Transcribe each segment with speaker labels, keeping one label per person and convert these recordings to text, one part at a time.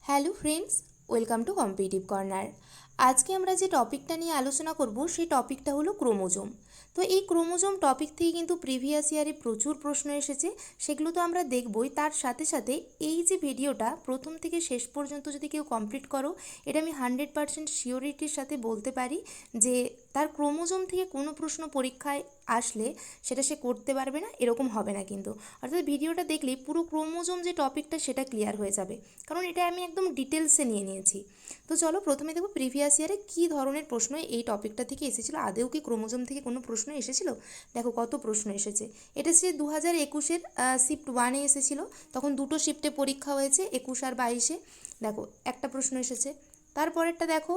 Speaker 1: Hello friends, welcome to competitive corner. আজকে আমরা যে টপিকটা নিয়ে আলোচনা করব সেই টপিকটা হলো ক্রোমোজোম। তো এই ক্রোমোজোম টপিক থেকে কিন্তু প্রিভিয়াস ইয়ারে প্রচুর প্রশ্ন এসেছে, সেগুলো তো আমরা দেখবই। তার সাথে সাথে এই যে ভিডিওটা প্রথম থেকে শেষ পর্যন্ত যদি কেউ কমপ্লিট করো, এটা আমি 100% শিওরিটির সাথে বলতে পারি যে তার ক্রোমোজোম থেকে কোনো প্রশ্ন পরীক্ষায় আসলে সেটা সে করতে পারবে না, এরকম হবে না কিন্তু। অর্থাৎ ভিডিওটা দেখলেই পুরো ক্রোমোজোম যে টপিকটা সেটা ক্লিয়ার হয়ে যাবে, কারণ এটা আমি একদম ডিটেলসে নিয়ে নিয়েছি। তো চলো প্রথমে দেখো প্রিভিয়াস ইয়ারে কী ধরনের প্রশ্ন এই টপিকটা থেকে এসেছিলো। আদেও কি ক্রোমোজোম থেকে কোনো প্রশ্ন এসেছিলো? দেখো কত প্রশ্ন এসেছে। এটা সে 2021-এর শিফট 1-এ এসেছিলো, তখন দুটো শিফটে পরীক্ষা হয়েছে, 21 আর 22-এ। দেখো একটা প্রশ্ন এসেছে। তারপরেরটা দেখো,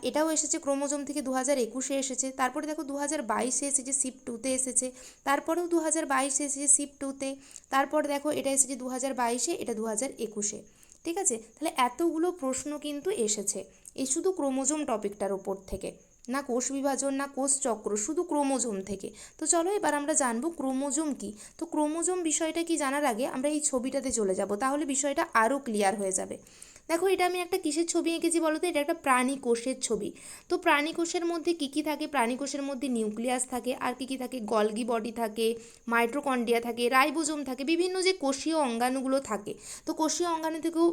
Speaker 1: এটাও এসেছে ক্রোমোজোম থেকে, 2021-এ এসেছে। তারপরে দেখো 2022-এ এসেছে, শিফট 2-তে এসেছে। তারপরেও 2022-এ এসেছে শিফট 2-তে। তারপর দেখো এটা এসেছে 2022-এ, এটা 2021-এ। ঠিক আছে, তাহলে এতগুলো প্রশ্ন কিন্তু এসেছে এই শুধু ক্রোমোজোম টপিকটার ওপর থেকে, না কোষ বিভাজন না কোষ চক্র, শুধু ক্রোমোজোম থেকে। তো চলো এবার আমরা জানবো ক্রোমোজোম কি। তো ক্রোমোজোম বিষয়টা কি জানার আগে আমরা এই ছবিটাতে চলে যাব, তাহলে বিষয়টা আরও ক্লিয়ার হয়ে যাবে। দেখো এটা আমি একটা কিসের ছবি এঁকেছি বলো তো? এটা একটা প্রাণী কোষের ছবি। তো প্রাণী কোষের মধ্যে কী কী থাকে? প্রাণী কোষের মধ্যে নিউক্লিয়াস থাকে, আর কী কী থাকে? গলগি বডি থাকে, মাইটোকন্ড্রিয়া থাকে, রাইবোজোম থাকে, বিভিন্ন যে কোষীয় অঙ্গাণুগুলো থাকে। তো কোষীয় অঙ্গাণু থেকেও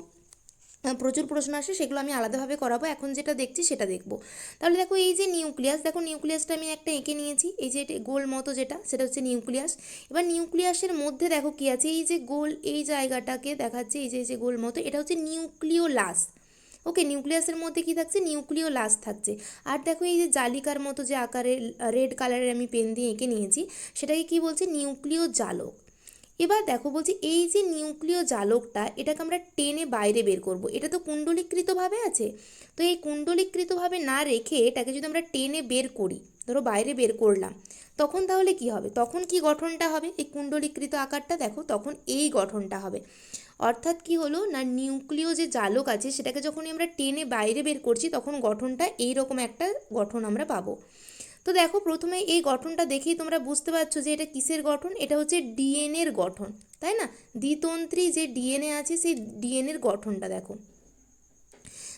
Speaker 1: প্রচুর প্রশ্ন আসে, সেগুলো আমি আলাদাভাবে করাবো। এখন যেটা দেখছি সেটা দেখব। তাহলে দেখো এই যে নিউক্লিয়াস, দেখো নিউক্লিয়াসটা আমি একটা এঁকে নিয়েছি, এই যে গোল মতো যেটা, সেটা হচ্ছে নিউক্লিয়াস। এবার নিউক্লিয়াসের মধ্যে দেখো কি আছে, এই যে গোল এই জায়গাটাকে দেখাচ্ছে, এই যে গোল মতো, এটা হচ্ছে নিউক্লিওলাস। ওকে, নিউক্লিয়াসের মধ্যে কি থাকছে? নিউক্লিওলাস থাকছে। আর দেখো এই যে জালিকার মতো যে আকারে রেড কালারের আমি পেন দিয়ে এঁকে নিয়েছি, সেটাকে কি বলছে? নিউক্লিয় জালক। এবার দেখো বলছি এই যে নিউক্লিয় জালকটা, এটাকে আমরা টেনে বাইরে বের করব। এটা তো কুণ্ডলীকৃতভাবে আছে, তো এই কুণ্ডলীকৃতভাবে না রেখে এটাকে যদি আমরা টেনে বের করি, ধরো বাইরে বের করলাম, তখন তাহলে কি হবে? তখন কি গঠনটা হবে? এই কুণ্ডলীকৃত আকারটা দেখো, তখন এই গঠনটা হবে। অর্থাৎ কি হলো না, নিউক্লিয় যে জালক আছে সেটাকে যখনই আমরা টেনে বাইরে বের করছি, তখন গঠনটা এইরকম একটা গঠন আমরা পাবো। তো দেখো প্রথমে এই গঠনটা দেখেই তোমরা বুঝতে পারছো যে এটা কিসের গঠন? এটা হচ্ছে ডিএনএর গঠন, তাই না? দ্বিতন্ত্রী যে ডিএনএ আছে সেই ডিএনএর গঠনটা দেখো।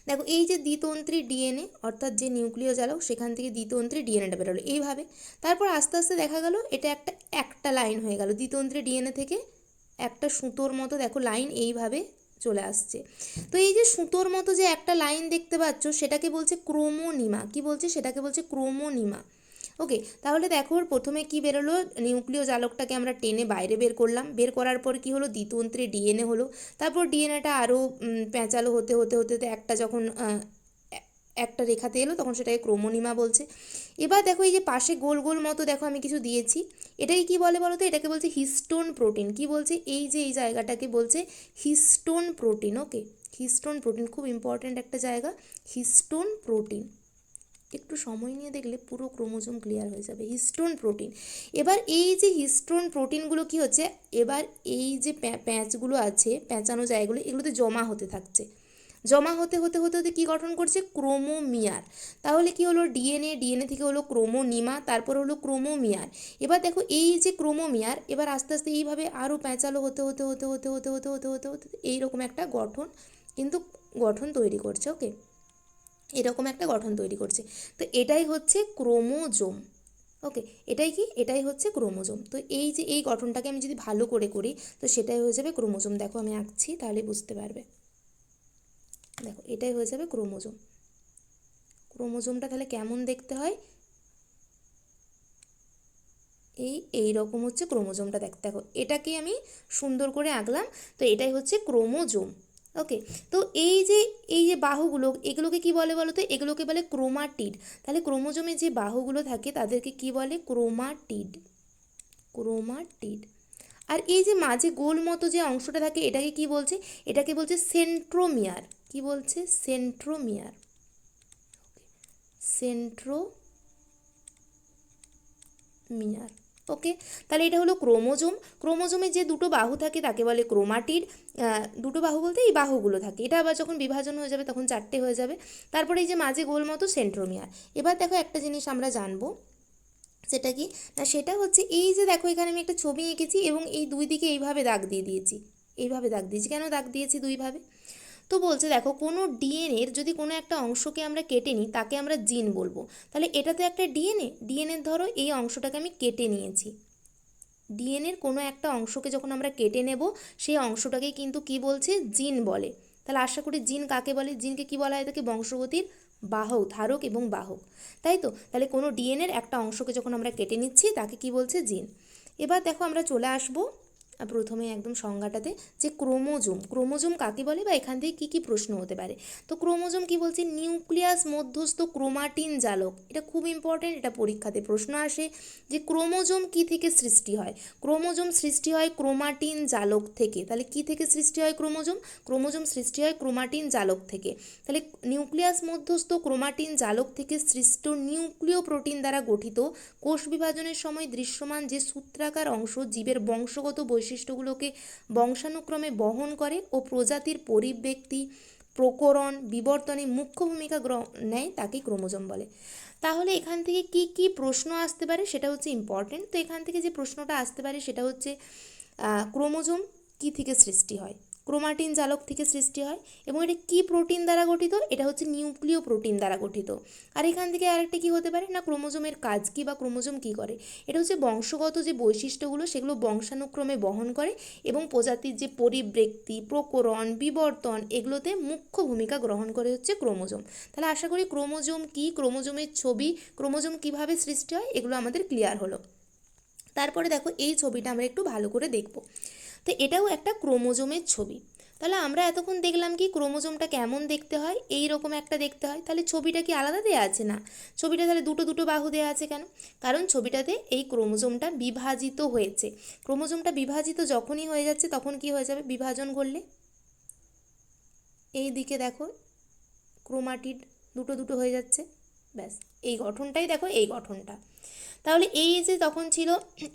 Speaker 1: দেখো এই যে দ্বিতন্ত্রী ডিএনএ, অর্থাৎ যে নিউক্লিয় জালক সেখান থেকে দ্বিতন্ত্রী ডিএনএটা বেরোলো এইভাবে। তারপর আস্তে আস্তে দেখা গেল এটা একটা লাইন হয়ে গেল, দ্বিতন্ত্রী ডিএনএ থেকে একটা সুতোর মতো দেখো লাইন এইভাবে চলে আসছে। তো এই যে সুতোর মতো যে একটা লাইন দেখতে পাচ্ছ, সেটাকে বলছে ক্রোমোনিমা। কি বলছে? সেটাকে বলছে ক্রোমোনিমা। ওকে, তাহলে দেখো প্রথমে কি বেরোলো? নিউক্লিয় জালকটাকে আমরা টেনে বাইরে বের করলাম, বের করার পর কি হলো? দ্বিতন্ত্রী ডিএনএ হলো। তারপর ডিএনএটা আরও প্যাঁচালো হতে হতে হতে হতে একটা যখন একটা রেখাতে এলো, তখন সেটাকে ক্রোমোনিমা বলছে। এবার দেখো এই যে পাশে গোল গোল মতো দেখো আমি কিছু দিয়েছি, এটাকে কি বলে বলো তো? এটাকে বলছে হিস্টোন প্রোটিন। কি বলছে? এই যে এই জায়গাটাকে বলছে হিস্টোন প্রোটিন। ওকে, হিস্টোন প্রোটিন খুব ইম্পর্ট্যান্ট একটা জায়গা, হিস্টোন প্রোটিন। একটু সময় নিয়ে দেখলে পুরো ক্রোমোজোম ক্লিয়ার হয়ে যাবে। Histone protein. এবার এই যে হিস্টোন প্রোটিনগুলো কি হচ্ছে, এবার এই যে প্যাঁচগুলো আছে, প্যাঁচানো জায়গাগুলো, এগুলোতে জমা হতে থাকছে। জমা হতে হতে হতে হতে কী গঠন করছে? ক্রোমোমিয়ার। তাহলে কি হলো? ডিএনএ, ডিএনএ থেকে হলো ক্রোমোনিমা, তারপর হলো ক্রোমোমিয়ার। এবার দেখো এই যে ক্রোমোমিয়ার, এবার আস্তে আস্তে এইভাবে আরও প্যাঁচালো হতে হতে হতে হতে হতে হতে হতে হতে হতে এইরকম একটা গঠন কিন্তু গঠন তৈরি করছে। ওকে, এরকম একটা গঠন তৈরি করছে। তো এটাই হচ্ছে ক্রোমোজোম। ওকে, এটাই কি? এটাই হচ্ছে ক্রোমোজোম। তো এই যে এই গঠনটাকে আমি যদি ভালো করে করি, তো সেটাই হয়ে যাবে ক্রোমোজোম। দেখো আমি আঁকছি, তাহলে বুঝতে পারবে। দেখো এটাই হয়ে যাবে ক্রোমোজোম। ক্রোমোজোমটা তাহলে কেমন দেখতে হয়? এই রকম হচ্ছে ক্রোমোজোমটা দেখতে। দেখো এটাকে আমি সুন্দর করে আঁকলাম, তো এটাই হচ্ছে ক্রোমোজোম। ওকে, তো এই যে বাহুগুলো, এগুলোকে কি বলে বলো তো? এগুলোকে বলে ক্রোমাটিড। তাহলে ক্রোমোজোমে যে বাহুগুলো থাকে তাদেরকে কি বলে? ক্রোমাটিড। ক্রোমাটিড। আর এই যে মাঝে গোল মতো যে অংশটা থাকে, এটাকে কি বলছে? এটাকে বলছে সেন্ট্রোমিয়ার। কি বলছে? সেন্ট্রোমিয়ার। সেন্ট্রোমিয়ার। ওকে, তাহলে এটা হলো ক্রোমোজোম। ক্রোমোজোমে যে দুটো বাহু থাকে তাকে বলে ক্রোমাটিড। দুটো বাহু বলতে এই বাহুগুলো থাকে, এটা আবার যখন বিভাজন হয়ে যাবে তখন চারটে হয়ে যাবে। তারপরে এই যে মাঝে গোল মতো সেন্ট্রোমিয়ার। এবার দেখো একটা জিনিস আমরা জানবো, সেটা কি না, সেটা হচ্ছে এই যে দেখো এখানে আমি একটা ছবি এঁকেছি এবং এই দুই দিকে এইভাবে দাগ দিয়ে দিয়েছি। এইভাবে দাগ দিয়েছি, কেন দাগ দিয়েছি দুইভাবে? তো বলছে দেখো কোনো ডিএনএর যদি কোনো একটা অংশকে আমরা কেটে নিই তাকে আমরা জিন বলবো। তাহলে এটা তো একটা ডিএনএর ধরো এই অংশটাকে আমি কেটে নিয়েছি, ডিএনএর কোনো একটা অংশকে যখন আমরা কেটে নেব সেই অংশটাকে কিন্তু কি বলছে, জিন বলে। তাহলে আশা করি জিন কাকে বলে, জিনকে কি বলা হয় থাকে, বংশগতির বাহক, ধারক এবং বাহক, তাই তো। তাহলে কোনো ডিএনএর একটা অংশকে যখন আমরা কেটে নিচ্ছি তাকে কি বলছে, জিন। এবার দেখো আমরা চলে আসবো প্রথমে একদম সংজ্ঞাটাতে, যে ক্রোমোজোম কাকে বলে বা এখান থেকে কী কী প্রশ্ন হতে পারে। তো ক্রোমোজোম কি বলছে, নিউক্লিয়াস মধ্যস্থ ক্রোমাটিন জালক। এটা খুব ইম্পর্টেন্ট, এটা পরীক্ষাতে প্রশ্ন আসে যে ক্রোমোজোম কি থেকে সৃষ্টি হয়। ক্রোমোজোম সৃষ্টি হয় ক্রোমাটিন জালক থেকে। তাহলে কি থেকে সৃষ্টি হয় ক্রোমোজোম সৃষ্টি হয় ক্রোমাটিন জালক থেকে। তাহলে নিউক্লিয়াস মধ্যস্থ ক্রোমাটিন জালক থেকে সৃষ্ট নিউক্লিয় প্রোটিন দ্বারা গঠিত কোষ বিভাজনের সময় দৃশ্যমান যে সূত্রাকার অংশ জীবের বংশগত বৈশিষ্ট্যগুলোকে বংশানুক্রমে বহন করে ও প্রজাতির পরিব্যক্তি, প্রকরণ, বিবর্তনে মুখ্য ভূমিকা নেয় তাকেই ক্রোমোজোম বলে। তাহলে এখান থেকে কি কি প্রশ্ন আসতে পারে সেটা হচ্ছে ইম্পর্টেন্ট। তো এখান থেকে যে প্রশ্নটা আসতে পারে সেটা হচ্ছে ক্রোমোজোম কি থেকে সৃষ্টি হয়, ক্রোমাটিন জালক থেকে সৃষ্টি হয়, এবং এটা কি প্রোটিন দ্বারা গঠিত, এটা হচ্ছে নিউক্লিয় প্রোটিন দ্বারা গঠিত। আর এখান থেকে আরেকটা কি হতে পারে না, ক্রোমোজোমের কাজ কি বা ক্রোমোজোম কি করে, এটা হচ্ছে বংশগত যে বৈশিষ্ট্যগুলো সেগুলো বংশানুক্রমে বহন করে এবং প্রজাতির যে পরিবৃক্তি, প্রকরণ, বিবর্তন এগুলোতে মুখ্য ভূমিকা গ্রহণ করে হচ্ছে ক্রোমোজোম। তাহলে আশা করি ক্রোমোজোম কি, ক্রোমোজোমের ছবি, ক্রোমোজোম কিভাবে সৃষ্টি হয় এগুলো আমাদের ক্লিয়ার হলো। তারপরে দেখো এই ছবিটা আমরা একটু ভালো করে দেখব। তো এটাও একটা ক্রোমোজোমের ছবি। তাহলে আমরা এতক্ষণ দেখলাম কি ক্রোমোজোমটা কেমন দেখতে হয়, এই রকম একটা দেখতে হয়। তাহলে ছবিটা কি আলাদা দেওয়া আছে না, ছবিটা তাহলে দুটো দুটো বাহু দেওয়া আছে কেন, কারণ ছবিটাতে এই ক্রোমোজোমটা বিভাজিত হয়েছে। ক্রোমোজোমটা বিভাজিত যখনই হয়ে যাচ্ছে তখন কি হয়ে যাবে, বিভাজন করলে এই দিকে দেখো ক্রোমাটিড দুটো দুটো হয়ে যাচ্ছে, ব্যাস এই গঠনটাই দেখো, এই গঠনটা। তাহলে এই যে তখন ছিল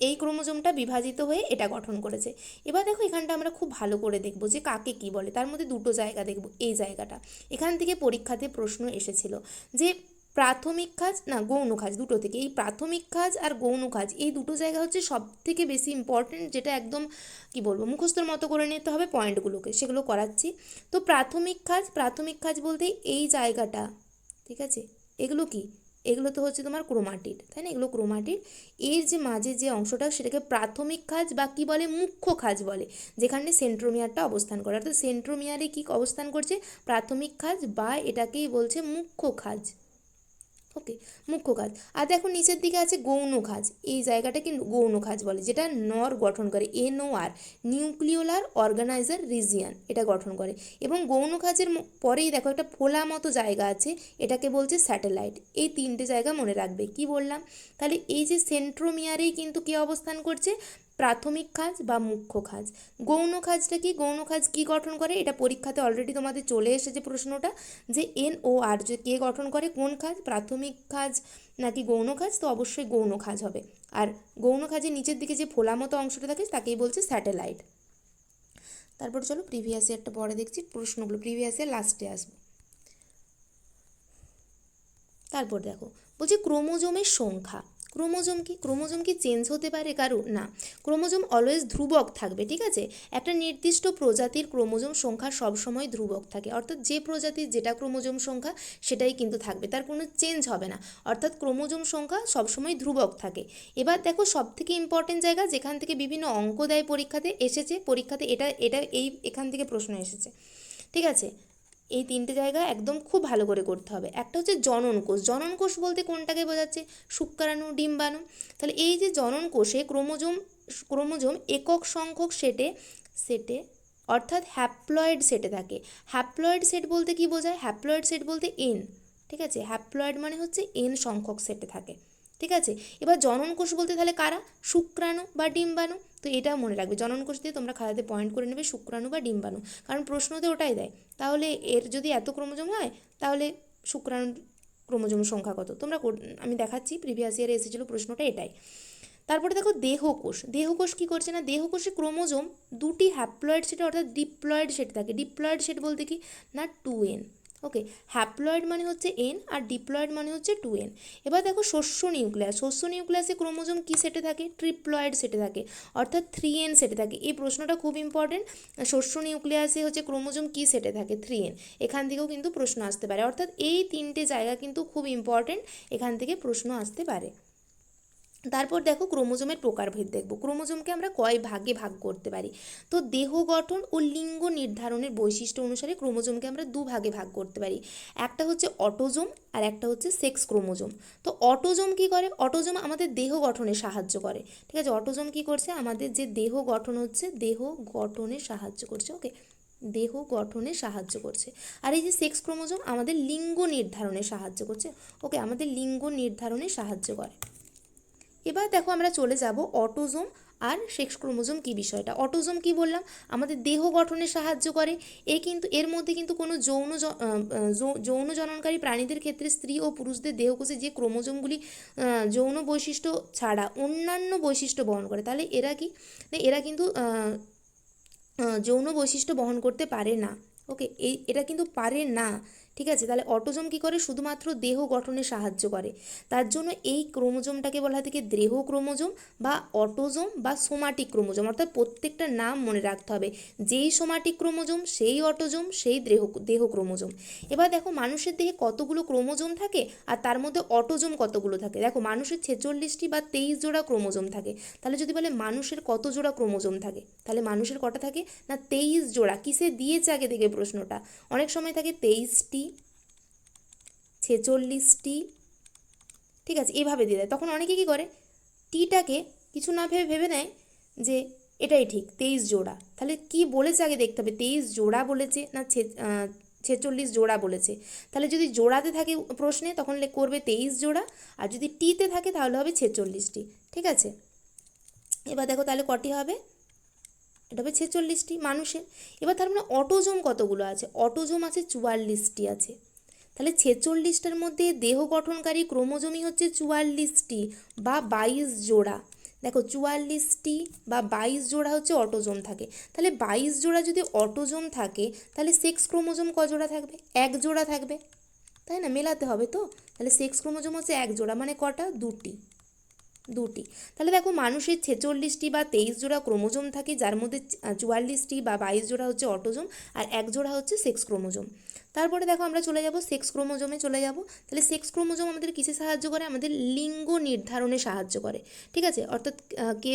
Speaker 1: এই ক্রোমোজোমটা বিভাজিত হয়ে এটা গঠন করেছে। এবার দেখো এখানটা আমরা খুব ভালো করে দেখব যে কাকে কি বলে, তার মধ্যে দুটো জায়গা দেখব। এই জায়গাটা এখান থেকে পরীক্ষাতে প্রশ্ন এসেছিল যে প্রাথমিক খাজ না গৌণ খাজ, দুটো থেকে এই প্রাথমিক খাজ আর গৌণ খাজ এই দুটো জায়গা হচ্ছে সব থেকে বেশি ইম্পর্টেন্ট, যেটা একদম কি বলবো মুখস্থর মতো করে নিতে হবে পয়েন্টগুলোকে, সেগুলো করাচ্ছি। তো প্রাথমিক খাজ বলতে এই জায়গাটা, ঠিক আছে, এগুলো কি, এগুলো তো হচ্ছে তোমার ক্রোমাটিড, তাই না, এগুলো ক্রোমাটিড। এর যে মাঝে যে অংশটা সেটাকে প্রাথমিক খাজ বা কী বলে, মুখ্য খাজ বলে, যেখানে সেন্ট্রোমিয়ারটা অবস্থান করে। অর্থাৎ সেন্ট্রোমিয়ারে কী অবস্থান করছে, প্রাথমিক খাজ, বা এটাকেই বলছে মুখ্য খাজ। ওকে, মুখ্য খাজ। আর দেখো নিচের দিকে আছে গৌণ খাজ, এই জায়গাটাকে গৌণ খাজ বলে, যেটা নর গঠন করে, NOR, নিউক্লিওলার অর্গানাইজার রিজিয়ান, এটা গঠন করে। এবং গৌণ খাজের পরেই দেখো একটা ফোলা মতো জায়গা আছে, এটাকে বলছে স্যাটেলাইট। এই তিনটে জায়গা মনে রাখবে, কি বললাম। তাহলে এই যে সেন্ট্রোমিয়ারেই কিন্তু কি অবস্থান করছে, প্রাথমিক খাজ বা মুখ্য খাজ। গৌণ খাজটা কি, গৌণ খাজ কি গঠন করে, এটা পরীক্ষাতে অলরেডি তোমাদের চলে এসেছে প্রশ্নটা, যে NOR যে কে গঠন করে, কোন খাজ, প্রাথমিক খাজ নাকি গৌণ খাজ, তো অবশ্যই গৌণ খাজ হবে। আর গৌণ খাজের নিচের দিকে যে ফোলা মতো অংশটা থাকে তাকেই বলছে স্যাটেলাইট। তারপর চলো প্রিভিয়াস ইয়ারটা পরে দেখছি, প্রশ্নগুলো প্রিভিয়াস ইয়ার লাস্টে আসবো। তারপর দেখো বলছি ক্রোমোজোমের সংখ্যা। ক্রোমোজোম কি চেঞ্জ হতে পারে কারো, না, ক্রোমোজোম অলওয়েজ ধ্রুবক থাকবে, ঠিক আছে। একটা নির্দিষ্ট প্রজাতির ক্রোমোজোম সংখ্যা সবসময় ধ্রুবক থাকে, অর্থাৎ যে প্রজাতির যেটা ক্রোমোজোম সংখ্যা সেটাই কিন্তু থাকবে, তার কোনো চেঞ্জ হবে না, অর্থাৎ ক্রোমোজোম সংখ্যা সবসময় ধ্রুবক থাকে। এবার দেখো সবথেকে ইম্পর্টেন্ট জায়গা যেখান থেকে বিভিন্ন অঙ্ক দেয় পরীক্ষাতে এটা এটা এই এখান থেকে প্রশ্ন এসেছে, ঠিক আছে। এই তিনটে জায়গা একদম খুব ভালো করে করতে হবে। একটা হচ্ছে জনন কোষ বলতে কোনটাকে বোঝাচ্ছে, শুক্রাণু, ডিম্বাণু। তাহলে এই যে জনন কোষে ক্রোমোজোম একক সংখ্যক সেটে অর্থাৎ হ্যাপ্লয়েড সেটে থাকে। হ্যাপ্লয়েড সেট বলতে কি বোঝায়, হ্যাপ্লয়েড সেট বলতে N, ঠিক আছে, হ্যাপ্লয়েড মানে হচ্ছে N সংখ্যক সেটে থাকে, ঠিক আছে। এবার জনন কোষ বলতে তাহলে কারা, শুক্রাণু বা ডিম্বাণু। তো এটা মনে রাখবে, জনন কোষ দিয়ে তোমরা খাতাতে পয়েন্ট করে নেবে শুক্রাণু বা ডিম্বাণু, কারণ প্রশ্নতে ওটাই দেয়। তাহলে এর যদি এত ক্রোমোজোম হয় তাহলে শুক্রাণু ক্রোমোজোমের সংখ্যা কত, তোমরা আমি দেখাচ্ছি, প্রিভিয়াস ইয়ারে এসেছিল প্রশ্নটা এটাই। তারপরে দেখো দেহকোষ কী করছে না, দেহকোষে ক্রোমোজোম দুটি হ্যাপ্লয়েড সেট অর্থাৎ ডিপ্লয়েড সেট থাকে। ডিপ্লয়েড সেট বলতে কি না 2N, ওকে, হ্যাপ্লয়েড মানে হচ্ছে এন আর ডিপ্লয়েড মানে হচ্ছে 2n। এবার দেখো শস্য নিউক্লিয়াস, শস্য নিউক্লিয়াসে ক্রোমোজোম কি সেটে থাকে? ট্রিপ্লয়েড সেটে থাকে, অর্থাৎ 3n সেটে থাকে। এই প্রশ্নটা খুব ইম্পর্টেন্ট, শস্য নিউক্লিয়াসে হচ্ছে ক্রোমোজোম কি সেটে থাকে? 3n। এখান থেকেও কিন্তু প্রশ্ন আসতে পারে, অর্থাৎ এই তিনটে জায়গা কিন্তু খুব ইম্পর্টেন্ট, এখান থেকে প্রশ্ন আসতে পারে। তারপর দেখো ক্রোমোজোমের প্রকারভেদ দেখব। ক্রোমোজোমকে আমরা কয় ভাগে ভাগ করতে পারি? তো দেহ গঠন ও লিঙ্গ নির্ধারণের বৈশিষ্ট্য অনুসারে ক্রোমোজোমকে আমরা দুভাগে ভাগ করতে পারি। একটা হচ্ছে অটোজোম আর একটা হচ্ছে সেক্স ক্রোমোজোম। তো অটোজোম কি করে? অটোজোম আমাদের দেহ গঠনে সাহায্য করে, ঠিক আছে? অটোজোম কি করছে? আমাদের যে দেহ গঠন হচ্ছে, দেহ গঠনে সাহায্য করছে। ওকে, দেহ গঠনে সাহায্য করছে। আর এই যে সেক্স ক্রোমোজোম আমাদের লিঙ্গ নির্ধারণে সাহায্য করছে। ওকে, আমাদের লিঙ্গ নির্ধারণে সাহায্য করে। এবার দেখো আমরা চলে যাব অটোজোম আর সেক্স ক্রোমোজোম কি বিষয়টা। অটোজোম কি বললাম? আমাদের দেহ গঠনে সাহায্য করে। এর মধ্যে কিন্তু কোনো যৌন জননকারী প্রাণীদের ক্ষেত্রে স্ত্রী ও পুরুষদের দেহকোষে যে ক্রোমোজোমগুলি যৌন বৈশিষ্ট্য ছাড়া অন্যান্য বৈশিষ্ট্য বহন করে, তাহলে এরা কি? এরা কিন্তু যৌন বৈশিষ্ট্য বহন করতে পারে না। ওকে, এটা কিন্তু পারে না, ঠিক আছে? তাহলে অটোজোম কী করে? শুধুমাত্র দেহ গঠনে সাহায্য করে। তার জন্য এই ক্রোমোজোমটাকে বলা হয় থেকে দেহ ক্রোমোজোম বা অটোজোম বা সোমাটিক ক্রোমোজোম, অর্থাৎ প্রত্যেকটা নাম মনে রাখতে হবে। যেই সোমাটিক ক্রোমোজোম সেই অটোজোম সেই দেহ ক্রোমোজোম। এবার দেখো মানুষের দেহে কতগুলো ক্রোমোজোম থাকে আর তার মধ্যে অটোজোম কতগুলো থাকে। দেখো মানুষের 46টি বা 23 জোড়া ক্রোমোজোম থাকে। তাহলে যদি বলে মানুষের কত জোড়া ক্রোমোজোম থাকে, তাহলে মানুষের কটা থাকে? না 23 জোড়া। কিসে দিয়েছে আগে থেকে প্রশ্নটা? অনেক সময় থাকে 23টি, 46টি, ঠিক আছে, এভাবে দিয়ে দেয়। তখন অনেকে কী করে? টিটাকে কিছু না ভেবে নেয় যে এটাই ঠিক, 23 জোড়া। তাহলে কি বলেছে আগে দেখতে হবে, 23 জোড়া বলেছে না 46 জোড়া বলেছে। তাহলে যদি জোড়াতে থাকে প্রশ্নে তখন করবে 23 জোড়া, আর যদি টিতে থাকে তাহলে হবে 46টি, ঠিক আছে? এবার দেখো তাহলে কটি হবে? এটা হবে 46টি মানুষের। এবার তার মানে অটোজোম কতগুলো আছে? অটোজোম আছে 44টি আছে। তাহলে 46টার মধ্যে দেহ গঠনকারী ক্রোমোজোমই হচ্ছে 44টি বা 22 জোড়া। দেখো 44টি বা 22 জোড়া হচ্ছে অটোজোম থাকে। তাহলে 22 জোড়া যদি অটোজোম থাকে তাহলে সেক্স ক্রোমোজোম ক জোড়া থাকবে? এক জোড়া থাকবে, তাই না? মেলাতে হবে তো। তাহলে সেক্স ক্রোমোজোম হচ্ছে এক জোড়া, মানে কটা? দুটি। তাহলে দেখো মানুষের 46টি বা 23 জোড়া ক্রোমোজোম থাকে, যার মধ্যে 44টি বা 22 জোড়া হচ্ছে অটোজোম আর এক জোড়া হচ্ছে সেক্স ক্রোমোজোম। তারপরে দেখো আমরা চলে যাব সেক্স ক্রোমোজোমে চলে যাব। তাহলে সেক্স ক্রোমোজোম আমাদের কিসে সাহায্য করে? আমাদের লিঙ্গ নির্ধারণে সাহায্য করে, ঠিক আছে? অর্থাৎ কে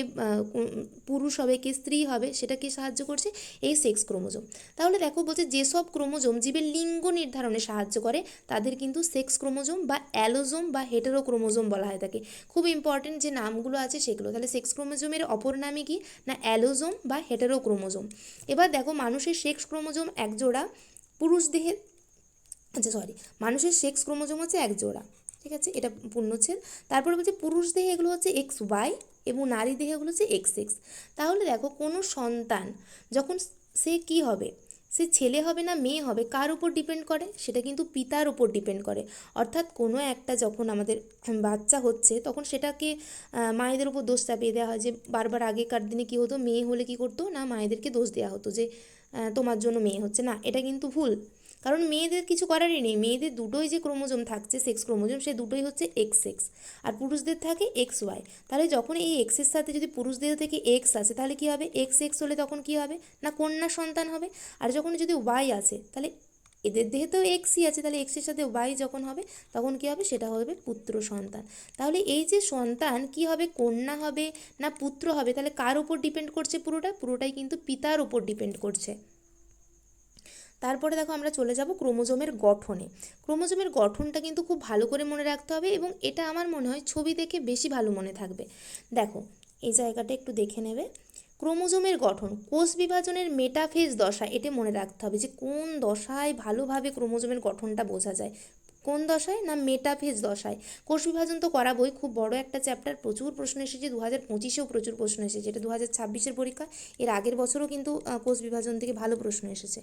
Speaker 1: পুরুষ হবে কে স্ত্রী হবে সেটা কি সাহায্য করছে? এই সেক্স ক্রোমোজোম। তাহলে দেখো বলছে যেসব ক্রোমোজোম জীবের লিঙ্গ নির্ধারণে সাহায্য করে তাদের কিন্তু সেক্স ক্রোমোজোম বা অ্যালোজোম বা হেটেরো ক্রোমোজোম বলা হয় থাকে। খুব ইম্পর্টেন্ট যে নামগুলো আছে সেগুলো। তাহলে সেক্স ক্রোমোজোমের অপর নামই কি? না অ্যালোজোম বা হেটেরো ক্রোমোজোম। এবার দেখো মানুষের সেক্স ক্রোমোজোম এক জোড়া, পুরুষ দেহে মানুষের সেক্স ক্রোমোজোম হচ্ছে এক জোড়া, ঠিক আছে? এটা পূর্ণচ্ছেদ। তারপরে বলছে পুরুষ দেহে এগুলো হচ্ছে XY এবং নারী দেহে এগুলো হচ্ছে XX। তাহলে দেখো কোনো সন্তান যখন সে কি হবে, সে ছেলে হবে না মেয়ে হবে, কার উপর ডিপেন্ড করে? সেটা কিন্তু পিতার উপর ডিপেন্ড করে। অর্থাৎ কোনো একটা যখন আমাদের বাচ্চা হচ্ছে তখন সেটাকে মায়েদের উপর দোষ চাপিয়ে দেওয়া হয়। যে বারবার আগেকার দিনে কী হতো, মেয়ে হলে কী করতো না, মায়েদেরকে দোষ দেওয়া হতো যে তোমার জন্য মেয়ে হচ্ছে না। এটা কিন্তু ভুল, কারণ মেয়েদের কিছু করারই নেই। মেয়েদের দুটোই যে ক্রোমোজোম থাকছে সেক্স ক্রোমোজোম, সে দুটোই হচ্ছে XX আর পুরুষদের থাকে XY। তাহলে যখন এই এক্সের সাথে যদি পুরুষদের থেকে X আসে তাহলে কী হবে? XX হলে তখন কী হবে না কন্যা সন্তান হবে। আর যখন যদি Y আসে তাহলে এদের দেহে তো Xই আছে, তাহলে Xের সাথে Y যখন হবে তখন কী হবে? সেটা হবে পুত্র সন্তান। তাহলে এই যে সন্তান কি হবে, কন্যা হবে না পুত্র হবে, তাহলে কার উপর ডিপেন্ড করছে? পুরোটাই কিন্তু পিতার উপর ডিপেন্ড করছে। তারপরে দেখো আমরা চলে যাব ক্রোমোজোমের গঠনে। ক্রোমোজোমের গঠনটা কিন্তু খুব ভালো করে মনে রাখতে হবে এবং এটা আমার মনে হয় ছবি দেখে বেশি ভালো মনে থাকবে। দেখো এই জায়গাটা একটু দেখে নেবে। ক্রোমোজোমের গঠন কোষ বিভাজনের মেটাফেজ দশা, এটা মনে রাখতে হবে যে কোন দশায় ভালোভাবে ক্রোমোজোমের গঠনটা বোঝা যায়। কোন দশায়? না মেটাফেজ দশায়। কোষ বিভাজন তো করাবোই, খুব বড় একটা চ্যাপ্টার, প্রচুর প্রশ্ন এসেছে। 2025-এও প্রচুর প্রশ্ন এসেছে, এটা 2026-এর পরীক্ষা। এর আগের বছরও কিন্তু কোষ বিভাজন থেকে ভালো প্রশ্ন এসেছে।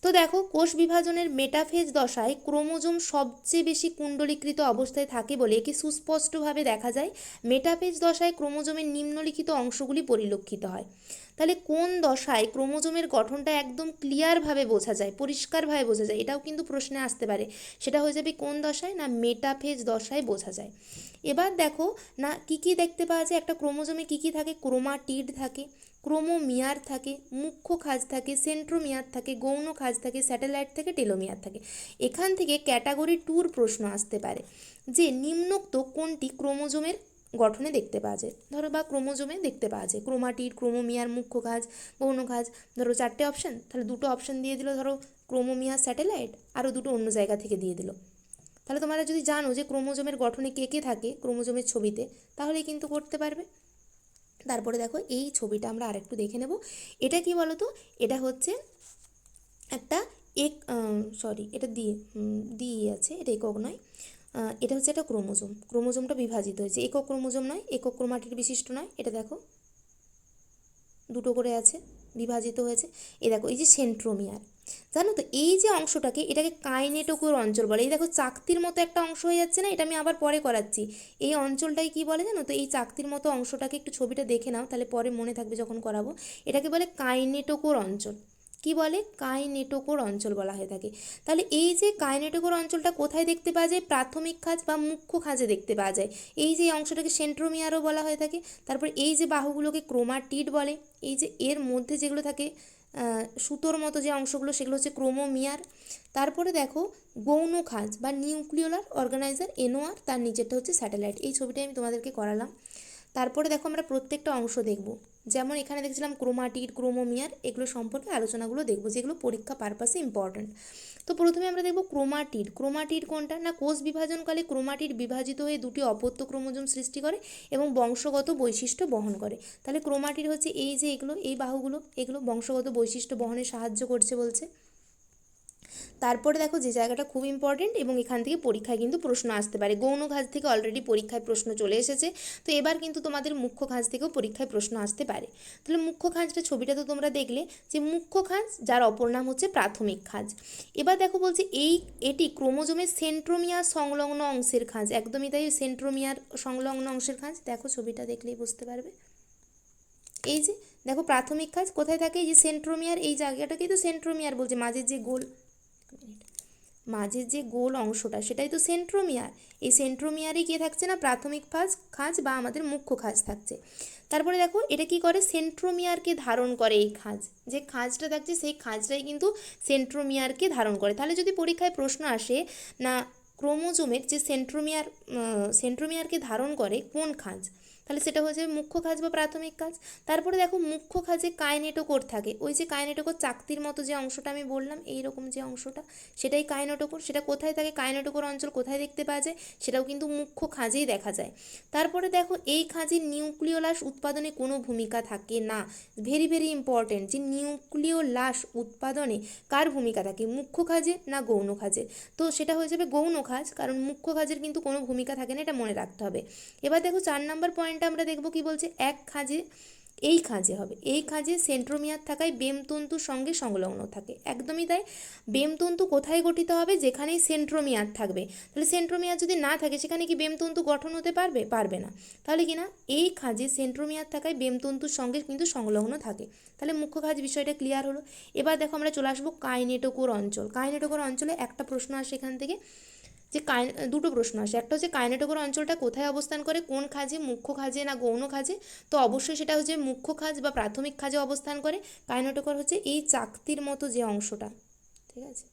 Speaker 1: তো দেখো কোষ বিভাজনের মেটাফেজ দশায় ক্রোমোজোম সবচেয়ে বেশি কুণ্ডলীকৃত অবস্থায় থাকে বলে একে সুস্পষ্টভাবে দেখা যায়। মেটাফেজ দশায় ক্রোমোজোমের নিম্নলিখিত অংশগুলি পরিলক্ষিত হয়। তাহলে কোন দশায় ক্রোমোজোমের গঠনটা একদম ক্লিয়ারভাবে বোঝা যায়, পরিষ্কারভাবে বোঝা যায়, এটাও কিন্তু প্রশ্নে আসতে পারে। সেটা হয়ে যাবে কোন দশায়, না মেটাফেজ দশায় বোঝা যায়। এবার দেখো না কি কি দেখতে পাওয়া যায়, একটা ক্রোমোজোমে কি কি থাকে, ক্রোমাটিড থাকে, ক্রোমোমিয়ার থাকে, মুখ্য খাঁজ থাকে, সেন্ট্রোমিয়ার থাকে, গৌণ খাঁজ থাকে, স্যাটেলাইট থাকে, টেলোমিয়ার থাকে। এখান থেকে ক্যাটাগরি 2 প্রশ্ন আসতে পারে যে নিম্নোক্ত কোনটি ক্রোমোজোমের গঠনে দেখতে পাওয়া যায়, ধরো বা ক্রোমোজোমে দেখতে পাওয়া যায় ক্রোমাটিড, ক্রোমোমিয়ার, মুখ্য খাঁজ, গৌণ খাঁজ। ধরো 4টে অপশান, তাহলে 2টো অপশান দিয়ে দিল, ধরো ক্রোমোমিয়ার, স্যাটেলাইট, আরও 2টো অন্য জায়গা থেকে দিয়ে দিল। তাহলে তোমরা যদি জানো যে ক্রোমোজোমের গঠনে কে কে থাকে ক্রোমোজোমের ছবিতে, তাহলেই কিন্তু করতে পারবে। তারপরে দেখো এই ছবিটা আমরা আরেকটু দেখে নেব। এটা কি বলো তো, এটা হচ্ছে একটা এটা দিয়ে আছে, এটা একক নয়, এটা হচ্ছে একটা ক্রোমোজোম। ক্রোমোজোমটা বিভাজিত হয়েছে, একক ক্রোমোজোম নয়, একক ক্রোমাটিড বিশিষ্ট নয়। এটা দেখো 2টো করে আছে, বিভাজিত হয়েছে। এই দেখো এই যে সেন্ট্রোমিয়ার, জানো তো এই যে অংশটাকে, এটাকে কাইনেটোকোর অঞ্চল বলে। এই দেখো চাকতির মতো একটা অংশ হয়ে যাচ্ছে না, এটা আমি আবার পরে করাচ্ছি। এই অঞ্চলটাই কি বলে জানো তো, এই চাকতির মতো অংশটাকে একটু ছবিটা দেখে নাও, তাহলে পরে মনে থাকবে যখন করাবো। এটাকে বলে কাইনেটোকোর অঞ্চল। কি বলে, কাইনেটোকোর অঞ্চল বলা হয়ে থাকে। তাহলে এই যে কাইনেটোকোর অঞ্চলটা কোথায় দেখতে পাওয়া যায়, প্রাথমিক খাঁজ বা মুখ্য খাঁজে দেখতে পাওয়া যায়। এই যে অংশটাকে সেন্ট্রোমিয়ারও বলা হয়ে থাকে। তারপর এই যে বাহুগুলোকে ক্রোমাটিড বলে। এই যে এর মধ্যে যেগুলো থাকে সুতোর মতো যে অংশগুলো, সেগুলো হচ্ছে ক্রোমোমিয়ার। তারপরে দেখো গৌণ খাঁজ বা নিউক্লিওলার অর্গানাইজার এনোয়ার, তার নিচেরটা হচ্ছে স্যাটেলাইট। এই ছবিটাই আমি তোমাদেরকে করালাম। তারপরে দেখো আমরা প্রত্যেকটা অংশ দেখব, যেমন এখানে দেখছিলাম ক্রোমাটিড, ক্রোমোমিয়ার, এগুলো সম্পর্কে আলোচনাগুলো দেখব যেগুলো পরীক্ষা পারপাসে ইম্পর্ট্যান্ট। তো প্রথমে আমরা দেখব ক্রোমাটিড। ক্রোমাটিড কোনটা, না কোষ বিভাজনকালে ক্রোমাটিড বিভাজিত হয়ে 2টি অপত্য ক্রোমোজোম সৃষ্টি করে এবং বংশগত বৈশিষ্ট্য বহন করে। তাহলে ক্রোমাটিড হচ্ছে এই যে এগুলো, এই বাহুগুলো, এগুলো বংশগত বৈশিষ্ট্য বহনে সাহায্য করছে বলছে। তারপরে দেখো যে জায়গাটা খুব ইম্পর্টেন্ট এবং এখান থেকে পরীক্ষায় কিন্তু প্রশ্ন আসতে পারে, গৌণ খাঁজ থেকে অলরেডি পরীক্ষায় প্রশ্ন চলে এসেছে, তো এবার কিন্তু তোমাদের মুখ্য খাঁজ থেকেও পরীক্ষায় প্রশ্ন আসতে পারে। তাহলে মুখ্য খাঁজটা ছবিটা তো তোমরা দেখলে যে মুখ্য খাঁজ, যার অপর নাম হচ্ছে প্রাথমিক খাঁজ। এবার দেখো বলছে এটি ক্রোমোজোমের সেন্ট্রোমিয়ার সংলগ্ন অংশের খাঁজ, একদমই তাই, সেন্ট্রোমিয়ার সংলগ্ন অংশের খাঁজ। দেখো ছবিটা দেখলেই বুঝতে পারবে। এই যে দেখো প্রাথমিক খাঁজ কোথায় থাকে, এই যে সেন্ট্রোমিয়ার, এই জায়গাটাকেই তো সেন্ট্রোমিয়ার বলছে, মাঝের যে গোল অংশটা সেটাই তো সেন্ট্রোমিয়ার। এই সেন্ট্রোমিয়ারে কে থাকছে, না প্রাথমিক খাঁজ বা আমাদের মুখ্য খাঁজ থাকছে। তারপরে দেখো এটা কি করে, সেন্ট্রোমিয়ারকে ধারণ করে। এই খাঁজ, যে খাঁজটা থাকছে সেই খাঁজটাই কিন্তু সেন্ট্রোমিয়ারকে ধারণ করে। তাহলে যদি পরীক্ষায় প্রশ্ন আসে, না ক্রোমোজোমের যে সেন্ট্রোমিয়ারকে ধারণ করে কোন খাঁজ, তাহলে সেটা হচ্ছে মুখ্য খাঁজ বা প্রাথমিক খাঁজ। তারপরে দেখো মুখ্য খাঁজে কাইনেটোকোর থাকে, ওই যে কাইনেটোকোর চাকতির মতো যে অংশটা আমি বললাম, এইরকম যে অংশটা, সেটাই কাইনেটোকোর। সেটা কোথায় থাকে, কাইনেটোকোর অঞ্চল কোথায় দেখতে পাওয়া যায়, সেটাও কিন্তু মুখ্য খাঁজেই দেখা যায়। তারপরে দেখো এই খাঁজের নিউক্লিওলাস উৎপাদনে কোনো ভূমিকা থাকে না। ভেরি ভেরি ইম্পর্টেন্ট, যে নিউক্লিওলাস উৎপাদনে কার ভূমিকা থাকে, মুখ্য খাঁজে না গৌণ খাঁজে। তো সেটা হয়ে যাবে গৌণ খাঁজ, কারণ মুখ্য খাঁজের কিন্তু কোনো ভূমিকা থাকে না, এটা মনে রাখতে হবে। এবার দেখো 4 নম্বর পয়েন্টটা আমরা দেখব কি বলছে, এই খাঁজে হবে, এই খাঁজে সেন্ট্রোমিয়ার থাকায় বেমতন্তুর সঙ্গে সংলগ্ন থাকে। একদমই তাই, বেমতন্তু কোথায় গঠিত হবে, যেখানেই সেন্ট্রোমিয়ার থাকবে। তাহলে সেন্ট্রোমিয়ার যদি না থাকে সেখানে কি বেমতন্তু গঠন হতে পারবে, পারবে না। তাহলে কি না, এই খাঁজে সেন্ট্রোমিয়ার থাকায় বেমতন্তুর সঙ্গে কিন্তু সংলগ্ন থাকে। তাহলে মুখ্য খাঁজ বিষয়টা ক্লিয়ার হলো। এবার দেখো আমরা চলে আসবো কাইনেটোকোর অঞ্চল। কাইনেটোকোর অঞ্চলে একটা প্রশ্ন আসে এখান থেকে, যে দুটো প্রশ্ন আসে। একটা হচ্ছে কাইনেটোকোর অঞ্চলটা কোথায় অবস্থান করে, কোন খাঁজে, মুখ্য খাঁজে না গৌণ খাঁজে। তো অবশ্যই সেটা হচ্ছে মুখ্য খাঁজ বা প্রাথমিক খাঁজে অবস্থান করে। কাইনেটোকোর হচ্ছে এই চাকতির মতো যে অংশটা, ঠিক আছে।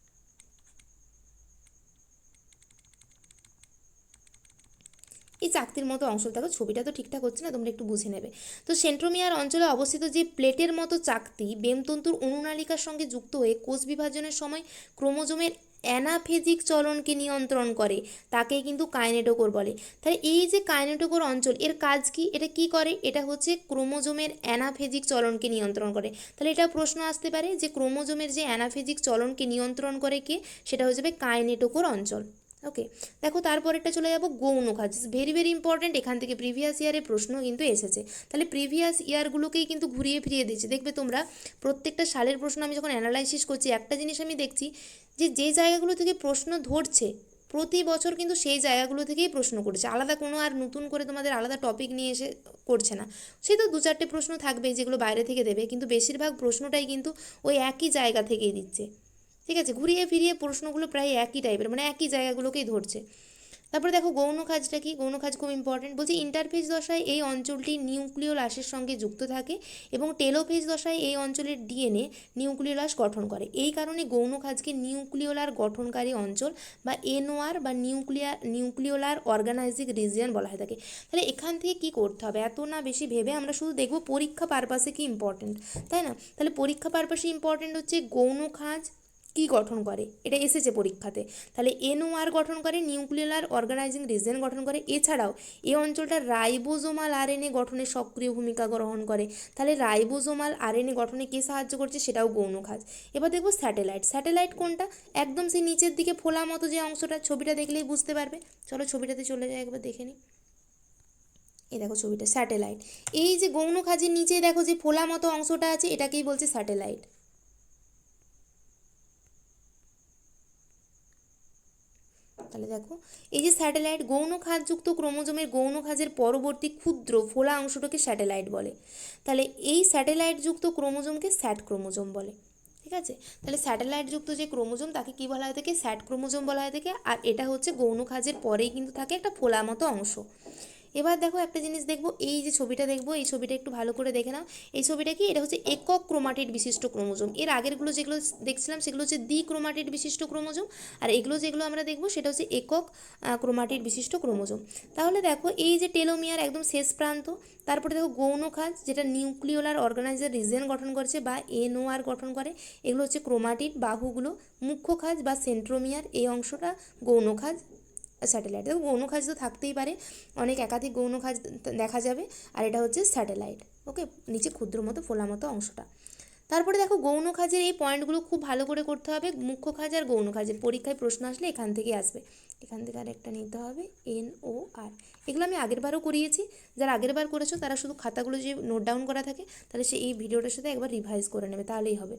Speaker 1: এই চাকতির মতো অংশ, দেখো ছবিটা তো ঠিকঠাক হচ্ছে না, তোমরা একটু বুঝে নেবে। তো সেন্ট্রোমিয়ার অঞ্চলে অবস্থিত যে প্লেটের মতো চাকতি বেমতন্তুর অনুনালিকার সঙ্গে যুক্ত হয়ে কোষ বিভাজনের সময় ক্রোমোজোমের অ্যানাফেজিক চলনকে নিয়ন্ত্রণ করে, তাকেই কিন্তু কাইনেটোকোর বলে। তাহলে এই যে কাইনেটোকোর অঞ্চল, এর কাজ কি, এটা কি করে, এটা হচ্ছে ক্রোমোজোমের অ্যানাফেজিক চলনকে নিয়ন্ত্রণ করে। তাহলে এটা প্রশ্ন আসতে পারে যে ক্রোমোজোমের যে অ্যানাফেজিক চলনকে নিয়ন্ত্রণ করে কে, সেটা হয়ে যাবে কাইনেটোকোর অঞ্চল। ওকে, দেখো তারপরেরটা চলে যাব গৌণ খাঁজ। ভেরি ভেরি ইম্পর্টেন্ট, এখান থেকে প্রিভিয়াস ইয়ারের প্রশ্ন কিন্তু এসেছে। তাহলে প্রিভিয়াস ইয়ারগুলোকেই কিন্তু ঘুরিয়ে ফিরিয়ে দিচ্ছে। দেখবে তোমরা প্রত্যেকটা সালের প্রশ্ন আমি যখন অ্যানালাইসিস করছি, একটা জিনিস আমি দেখছি যে যে জায়গাগুলো থেকে প্রশ্ন ধরছে প্রতি বছর কিন্তু সেই জায়গাগুলো থেকেই প্রশ্ন করছে, আলাদা কোনো আর নতুন করে তোমাদের আলাদা টপিক নিয়ে এসে করছে না। সেই তো 2-4টে প্রশ্ন থাকবেই যেগুলো বাইরে থেকে দেবে, কিন্তু বেশিরভাগ প্রশ্নটাই কিন্তু ওই একই জায়গা থেকেই দিচ্ছে। ঠিক আছে, ঘুরিয়ে ফিরিয়ে প্রশ্নগুলো প্রায় একই টাইপের, মানে একই জায়গাগুলোকেই ধরছে। তারপরে দেখো গৌণ খাজটা কি, গৌণ খাজ খুব ইম্পর্টেন্ট, বলছে ইন্টারফেজ দশায় এই অঞ্চলটি নিউক্লিওলাসের সঙ্গে যুক্ত থাকে এবং টেলোফেজ দশায় এই অঞ্চলের ডিএনএ নিউক্লিওলাস গঠন করে। এই কারণে গৌণ খাজকে নিউক্লিওলার গঠনকারী অঞ্চল বা এনওআর বা নিউক্লিওলার অর্গানাইজিং রিজিয়ন বলা হয়ে থাকে। তাহলে এখান থেকে কি করতে হবে, এত না বেশি ভেবে আমরা শুধু দেখব পরীক্ষা পারপাসে কি ইম্পর্টেন্ট, তাই না? তাহলে পরীক্ষা পারপাসে ইম্পর্টেন্ট হচ্ছে গৌণ খাজ কি গঠন করে, এটা এসেছে পরীক্ষাতে। তাহলে এনওআর গঠন করে, নিউক্লিয়ার অর্গানাইজিং রিজিয়ন গঠন করে, এছাড়াও এই অঞ্চলটা রাইবোজোমাল আরএনএ গঠনে সক্রিয় ভূমিকা গ্রহণ করে। তাহলে রাইবোজোমাল আরএনএ গঠনে কে সাহায্য করছে, সেটাও গৌণ খাজ। এবার দেখবো স্যাটেলাইট। স্যাটেলাইট কোনটা, একদম সেই নিচের দিকে ফোলা মতো যে অংশটা, ছবিটা দেখলেই বুঝতে পারবে। চলো ছবিটাতে চলে যাই, একবার দেখে নিই। এই দেখো ছবিটা, স্যাটেলাইট। এই যে গৌণ খাজের নিচে দেখো যে ফোলা মতো অংশটা আছে, এটাকেই বলছে স্যাটেলাইট। তাহলে দেখো এই যে স্যাটেলাইট, গৌণ খাজযুক্ত ক্রোমোজোমের গৌণ খাজের পরবর্তী ক্ষুদ্র ফোলা অংশটাকে স্যাটেলাইট বলে। তাহলে এই স্যাটেলাইটযুক্ত ক্রোমোজোমকে স্যাট ক্রোমোজোম বলে। ঠিক আছে, তাহলে স্যাটেলাইটযুক্ত যে ক্রোমোজোম তাকে কী বলা হয়ে থাকে, স্যাট ক্রোমোজোম বলা হয়ে থাকে। আর এটা হচ্ছে গৌণ খাজের পরেই কিন্তু থাকে একটা ফোলা মতো অংশ। এবার দেখো একটা জিনিস দেখবো, এই যে ছবিটা দেখবো, এই ছবিটা একটু ভালো করে দেখে নাও। এই ছবিটা কি, এটা হচ্ছে একক ক্রোমাটিড বিশিষ্ট ক্রোমোজোম। এর আগেরগুলো যেগুলো দেখছিলাম সেগুলো হচ্ছে দ্বি ক্রোমাটিড বিশিষ্ট ক্রোমোজোম, আর এগুলো যেগুলো আমরা দেখবো সেটা হচ্ছে একক ক্রোমাটিড বিশিষ্ট ক্রোমোজোম। তাহলে দেখো এই যে টেলোমিয়ার একদম শেষ প্রান্ত, তারপরে দেখো গৌণ খাজ যেটা নিউক্লিওলার অর্গানাইজার রিজিয়ন গঠন করছে বা এনওআর গঠন করে, এগুলো হচ্ছে ক্রোমাটিড বাহুগুলো। মুখ্য খাজ বা সেন্ট্রোমিয়ার, এই অংশটা গৌণ খাজ। স্যাটেলাইট, দেখো গৌণ খাজ তো থাকতেই পারে, অনেক একাধিক গৌণ খাজ দেখা যাবে। আর এটা হচ্ছে স্যাটেলাইট। ওকে, নিচে ক্ষুদ্র মতো ফোলা মতো অংশটা। তারপরে দেখো গৌণ খাজের এই পয়েন্টগুলো খুব ভালো করে করতে হবে। মুখ্য খাজ আর গৌণ খাজের পরীক্ষায় প্রশ্ন আসলে এখান থেকে আসবে। এখান থেকে আরেকটা নিতে হবে, NOR। এগুলো আমি আগেরবারও করিয়েছি, যারা আগেরবার করেছো তারা শুধু খাতাগুলো যে নোট ডাউন করা থাকে, তাহলে সে এই ভিডিওটার সাথে একবার রিভাইজ করে নেবে, তাহলেই হবে।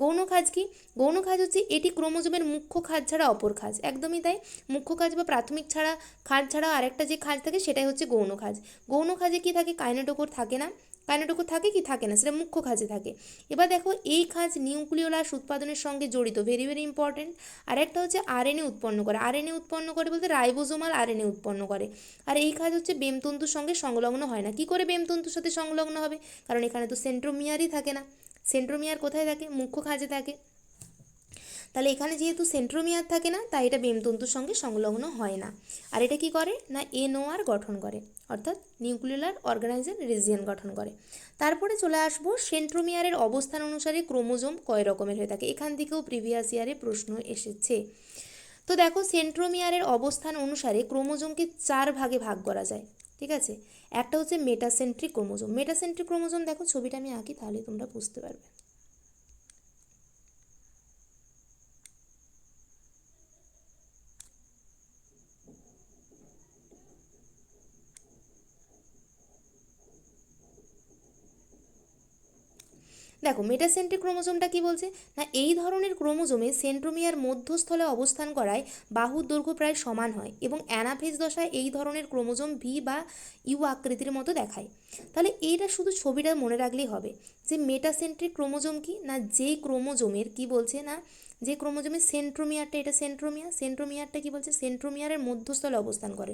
Speaker 1: গৌণ খাজ কি, গৌণ খাজ হচ্ছে এটি ক্রোমোজোমের মুখ্য খাজ ছাড়া অপর খাজ। একদমই তাই, মুখ্য খাজ বা প্রাথমিক ছাড়া খাজ ছাড়া আরেকটা যে খাজ থাকে সেটাই হচ্ছে গৌণ খাজ। গৌণ খাজে কি থাকে, কাইনেটোকোর থাকে না, কাইনেটোকোর থাকে কি থাকে না, সেটা মুখ্য খাজে থাকে। এবার দেখো এই খাজ নিউক্লিওলাস উৎপাদনের সঙ্গে জড়িত, ভেরি ভেরি ইম্পর্টেন্ট। আর একটা হচ্ছে আরএনএ উৎপন্ন করে। আরএনএ উৎপন্ন করে বলতে রাইবোজোমাল আরএনএ উৎপন্ন করে। আর এই খাজ হচ্ছে বেমতন্তুর সঙ্গে সংলগ্ন হয় না। কি করে বেমতন্তুর সাথে সংলগ্ন হবে, কারণ এখানে তো সেন্ট্রোমিয়ারই থাকে না। সেন্ট্রোমিয়ার কোথায় থাকে, মুখ্য খাজে থাকে। তাহলে এখানে যেহেতু সেন্ট্রোমিয়ার থাকে না, তাই এটা বেমতন্তুর সঙ্গে সংলগ্ন হয় না। আর এটা কি করে না, NOR গঠন করে, অর্থাৎ নিউক্লিওলার অর্গানাইজার রিজিয়ন গঠন করে। তারপরে চলে আসবো সেন্ট্রোমিয়ারের অবস্থান অনুসারে ক্রোমোজোম কয় রকমের হয়ে থাকে। এখান থেকেও প্রিভিয়াস ইয়ারে প্রশ্ন এসেছে। তো দেখো সেন্ট্রোমিয়ারের অবস্থান অনুসারে ক্রোমোজোমকে 4 ভাগে ভাগ করা যায়। ঠিক আছে, একটা হচ্ছে মেটাসেন্ট্রিক ক্রোমোজোম। মেটাসেন্ট্রিক ক্রোমোজোম দেখো ছবিটা আমি আঁকি, তাহলে তোমরা বুঝতে পারবে। দেখো মেটাসেন্ট্রিক ক্রোমোজোমটা কি বলছে না, এই ধরনের ক্রোমোজোমে সেন্ট্রোমিয়ার মধ্যস্থলে অবস্থান করায় বাহুর দৈর্ঘ্য প্রায় সমান হয় এবং অ্যানাফেজ দশায় এই ধরনের ক্রোমোজোম ভি বা ইউ আকৃতির মতো দেখায়। তাহলে এইটা শুধু ছবিটা মনে রাখলেই হবে যে মেটাসেন্ট্রিক ক্রোমোজোম কি না, যে ক্রোমোজোমের কি বলছে না, যে ক্রোমোজোমের সেন্ট্রোমিয়ারটা, এটা সেন্ট্রোমিয়ার, সেন্ট্রোমিয়ারটা কি বলছে, সেন্ট্রোমিয়ারের মধ্যস্থলে অবস্থান করে।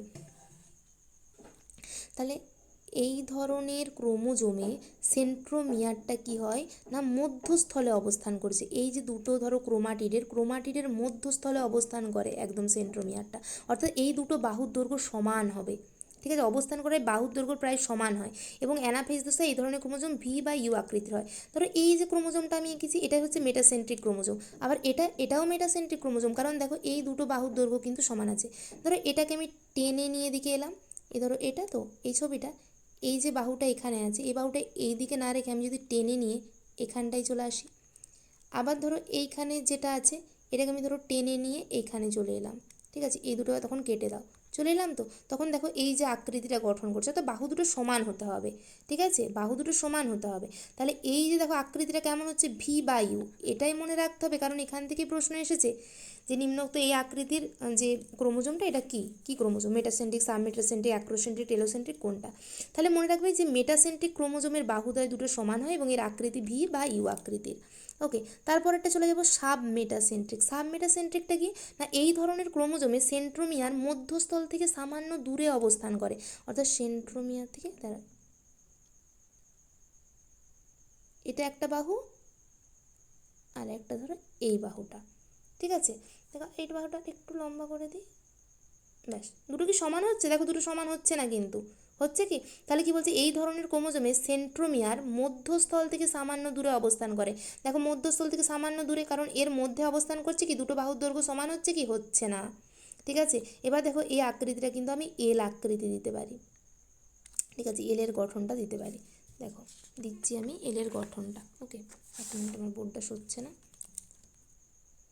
Speaker 1: তাহলে এই ধরনের ক্রোমোজোমে সেন্ট্রোমিয়ারটা কি হয় না, মধ্যস্থলে অবস্থান করছে। এই যে দুটো ধরো ক্রোমাটিডের মধ্যস্থলে অবস্থান করে একদম সেন্ট্রোমিয়ারটা, অর্থাৎ এই দুটো বাহুর দৈর্ঘ্য সমান হবে। ঠিক আছে, অবস্থান করে বাহুর দৈর্ঘ্য প্রায় সমান হয় এবং অ্যানাফেজ দশায় এই ধরনের ক্রোমোজোম ভি বা ইউ আকৃতির হয়। ধরো এই যে ক্রোমোজোমটা আমি এঁকেছি, এটা হচ্ছে মেটাসেন্ট্রিক ক্রোমোজোম। আবার এটাও মেটাসেন্ট্রিক ক্রোমোজোম, কারণ দেখো এই দুটো বাহুর দৈর্ঘ্য কিন্তু সমান আছে। ধরো এটাকে আমি টেনে নিয়ে দিকে এলাম, এ ধরো এটা তো এই ছবিটা, এই যে বাহুটা এখানে আছে, এই বাহুটা এই দিকে না রেখে আমি যদি টেনে নিয়ে এখানটায় চলে আসি, আবার ধরো এইখানে যেটা আছে এটাকে আমি ধরো টেনে নিয়ে এইখানে চলে এলাম। ঠিক আছে, এই দুটো তখন কেটে দাও, চলে এলাম তো, তখন দেখো এই যে আকৃতিটা গঠন করছে, তো বাহু দুটো সমান হতে হবে, ঠিক আছে, বাহু দুটো সমান হতে হবে। তাহলে এই যে দেখো আকৃতিটা কেমন হচ্ছে, ভি বা ইউ, এটাই মনে রাখতে হবে, কারণ এখান থেকেই প্রশ্ন এসেছে যে নিম্নোক্ত এই আকৃতির যে ক্রোমোজোমটা এটা কি কি chromosome, metacentric, submetacentric, acrocentric, telocentric কোনটা। তাহলে মনে রাখবে যে মেটাসেন্ট্রিক ক্রোমোজোমের বাহুদ্বয় দুটো সমান হয় এবং এর আকৃতি ভি বা ইউ আকৃতির। ওকে, তারপরেরটা চলে যাব সাব মেটাসেন্ট্রিক। সাব মেটাসেন্ট্রিকটা কি না, এই ধরনের ক্রোমোজোমে সেন্ট্রোমিয়ার মধ্যস্থল থেকে সামান্য দূরে অবস্থান করে, অর্থাৎ সেন্ট্রোমিয়ার থেকে দাঁড়া, এটা একটা বাহু আর একটা ধরো এই বাহুটা, ঠিক আছে। দেখো এই বাহুটা একটু লম্বা করে দিই, ব্যাস। দুটো কি সমান হচ্ছে? দেখো দুটো সমান হচ্ছে না, কিন্তু হচ্ছে কি, তাহলে কি বলছে, এই ধরনের ক্রোমোজোমে সেন্ট্রোমিয়ার মধ্যস্থল থেকে সামান্য দূরে অবস্থান করে। দেখো মধ্যস্থল থেকে সামান্য দূরে, কারণ এর মধ্যে অবস্থান করছে কি, দুটো বাহুর দৈর্ঘ্য সমান হচ্ছে কি, হচ্ছে না, ঠিক আছে। এবার দেখো এই আকৃতিটা কিন্তু আমি এল আকৃতি দিতে পারি, ঠিক আছে, এলের গঠনটা দিতে পারি। দেখো দিচ্ছি আমি এলের গঠনটা। ওকে, এক মিনিট, আমার বোর্ডটা সরছে না।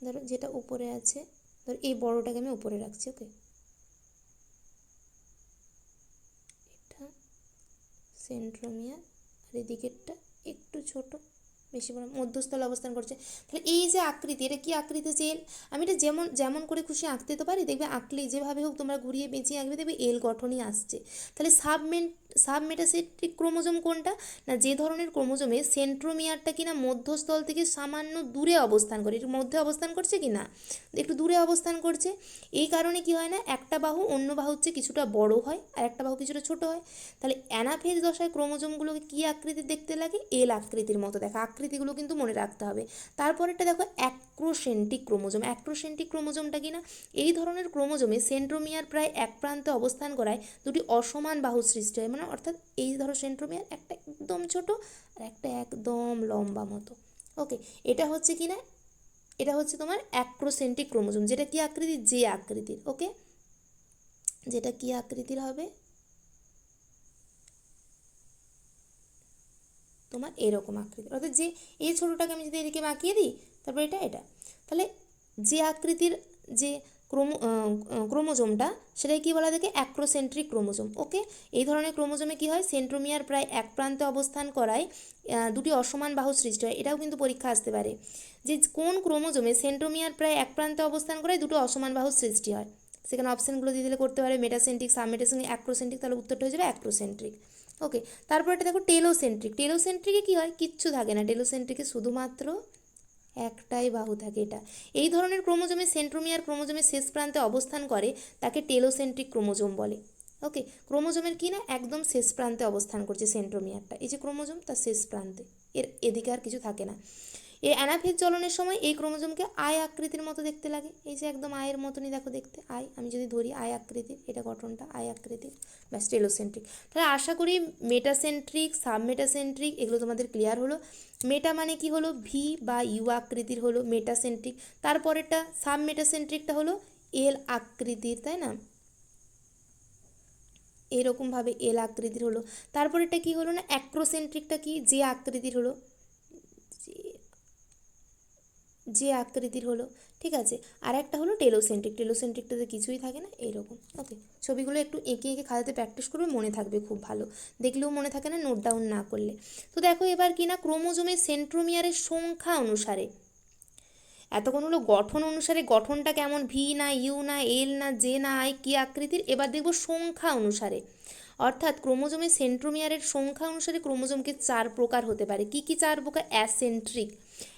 Speaker 1: ধরো যেটা উপরে আছে, ধরো এই বড়টাকে আমি উপরে রাখছি। ওকে, এটা সেন্ট্রোমিয়ার, আর এদিকেরটা একটু ছোট, বেশি বড়, মধ্যস্থলে অবস্থান করছে। তাহলে এই যে আকৃতি, এটা কি আকৃতি, যে এল, আমি এটা যেমন যেমন করে খুশি আঁকতে তো পারি, দেখবে আঁকলেই যেভাবে হোক তোমরা ঘুরিয়ে পেঁচিয়ে আঁকবে, দেখবে এল গঠনই আসছে। তাহলে সাবমেটাসেন্ট্রিক ক্রোমোজোম কোনটা, না যে ধরনের ক্রোমোজোমে সেন্ট্রোমিয়ারটা কিনা মধ্যস্থল থেকে সামান্য দূরে অবস্থান করে, এর মধ্যে অবস্থান করছে কি না, একটু দূরে অবস্থান করছে। এই কারণে কি হয় না, একটা বাহু অন্য বাহুর চেয়ে কিছুটা বড় হয় আর একটা বাহু কিছুটা ছোট হয়। তাহলে অ্যানাফেজ দশায় ক্রোমোজোমগুলোকে কী আকৃতির দেখতে লাগে, এল আকৃতির মতো দেখো, আকৃতিগুলো কিন্তু মনে রাখতে হবে। তারপরেরটা দেখো অ্যাক্রোসেন্ট্রিক ক্রোমোজোম। অ্যাক্রোসেন্ট্রিক ক্রোমোজোমটা কিনা, এই ধরনের ক্রোমোজোমে সেন্ট্রোমিয়ার প্রায় এক প্রান্তে অবস্থান করায় দুটি অসমান বাহু সৃষ্টি হয়, মানে অর্থাৎ এই ধরো সেন্ট্রোমিয়ার একটা একদম ছোট আর একটা একদম লম্বা মতো। ওকে, এটা হচ্ছে কিনা, এটা হচ্ছে তোমার অ্যাক্রোসেন্ট্রিক ক্রোমোজোম, যেটা কি আকৃতির, যে আকৃতির। ওকে, যেটা কি আকৃতির হবে তোমার এরকম আকৃতি, অর্থাৎ যে এই ছোটোটাকে আমি যদি এদিকে বাঁকিয়ে দিই, তারপর এটা এটা, তাহলে যে আকৃতির যে ক্রোমোজোমটা, সেটাই কী বলা থাকে, অ্যাক্রোসেন্ট্রিক ক্রোমোজোম। ওকে, এই ধরনের ক্রোমোজোমে কী হয়, সেন্ট্রোমিয়ার প্রায় এক প্রান্তে অবস্থান করায় দুটি অসমান বাহু সৃষ্টি হয়। এটাও কিন্তু পরীক্ষা আসতে পারে যে কোন ক্রোমোজোমে সেন্ট্রোমিয়ার প্রায় এক প্রান্তে অবস্থান করায় দুটো অসমান বাহু সৃষ্টি হয়। সেখানে অপশানগুলো দিয়ে দিলে করতে পারে মেটাসেন্ট্রিক, সাবমেটাসেন্ট্রিক, অ্যাক্রোসেন্ট্রিক, তাহলে উত্তরটা হয়ে যাবে অ্যাক্রোসেন্ট্রিক। ওকে, তারপর এটা দেখো টেলোসেন্ট্রিক। টেলোসেন্ট্রিকে কী হয়, কিচ্ছু থাকে না, টেলোসেন্ট্রিকে শুধুমাত্র একটাই বাহু থাকে। এটা এই ধরনের ক্রোমোজোমে সেন্ট্রোমিয়ার ক্রোমোজোমের শেষ প্রান্তে অবস্থান করে, তাকে টেলোসেন্ট্রিক ক্রোমোজোম বলে। ওকে, ক্রোমোজোমের কি না একদম শেষ প্রান্তে অবস্থান করছে সেন্ট্রোমিয়ারটা, এই যে ক্রোমোজোম তার শেষ প্রান্তে, এর এদিকে আর কিছু থাকে না। এই অ্যানাফেজ জ্বলনের সময় এই ক্রোমোজোমকে আয় আকৃতির মতো দেখতে লাগে, এই যে একদম আয়ের মতনই দেখো দেখতে, আয়, আমি যদি ধরি আয় আকৃতির, এটা গঠনটা আয় আকৃতির, ব্যাস টেলোসেন্ট্রিক। তাহলে আশা করি মেটাসেন্ট্রিক, সাবমেটাসেন্ট্রিক এগুলো তোমাদের ক্লিয়ার হলো। মেটা মানে কি হলো, ভি বা ইউ আকৃতির হলো মেটাসেন্ট্রিক, তারপরেরটা সাবমেটাসেন্ট্রিকটা হলো এল আকৃতির, তাই না, এরকমভাবে এল আকৃতির হলো। তারপরেরটা কি হলো না, অ্যাক্রোসেন্ট্রিকটা কি, যে আকৃতির হলো, যে আকৃতির হলো, ঠিক আছে। আর একটা হলো টেলোসেন্ট্রিক, টেলোসেন্ট্রিকটাতে কিছুই থাকে না, এইরকম। ওকে, ছবিগুলো একটু এঁকে এঁকে খাতাতে প্র্যাকটিস করবে, মনে থাকবে খুব ভালো, দেখলেও মনে থাকে না নোট ডাউন না করলে। তো দেখো এবার কি না, ক্রোমোজোমের সেন্ট্রোমিয়ারের সংখ্যা অনুসারে, এতক্ষণ হলো গঠন অনুসারে, গঠনটা কেমন, ভি না ইউ না এল না জে না আই, কী আকৃতির, এবার দেখব সংখ্যা অনুসারে, অর্থাৎ ক্রোমোজোমের সেন্ট্রোমিয়ারের সংখ্যা অনুসারে ক্রোমোজোমকে চার প্রকার হতে পারে। কি কি চার প্রকার, অ্যাসেন্ট্রিক।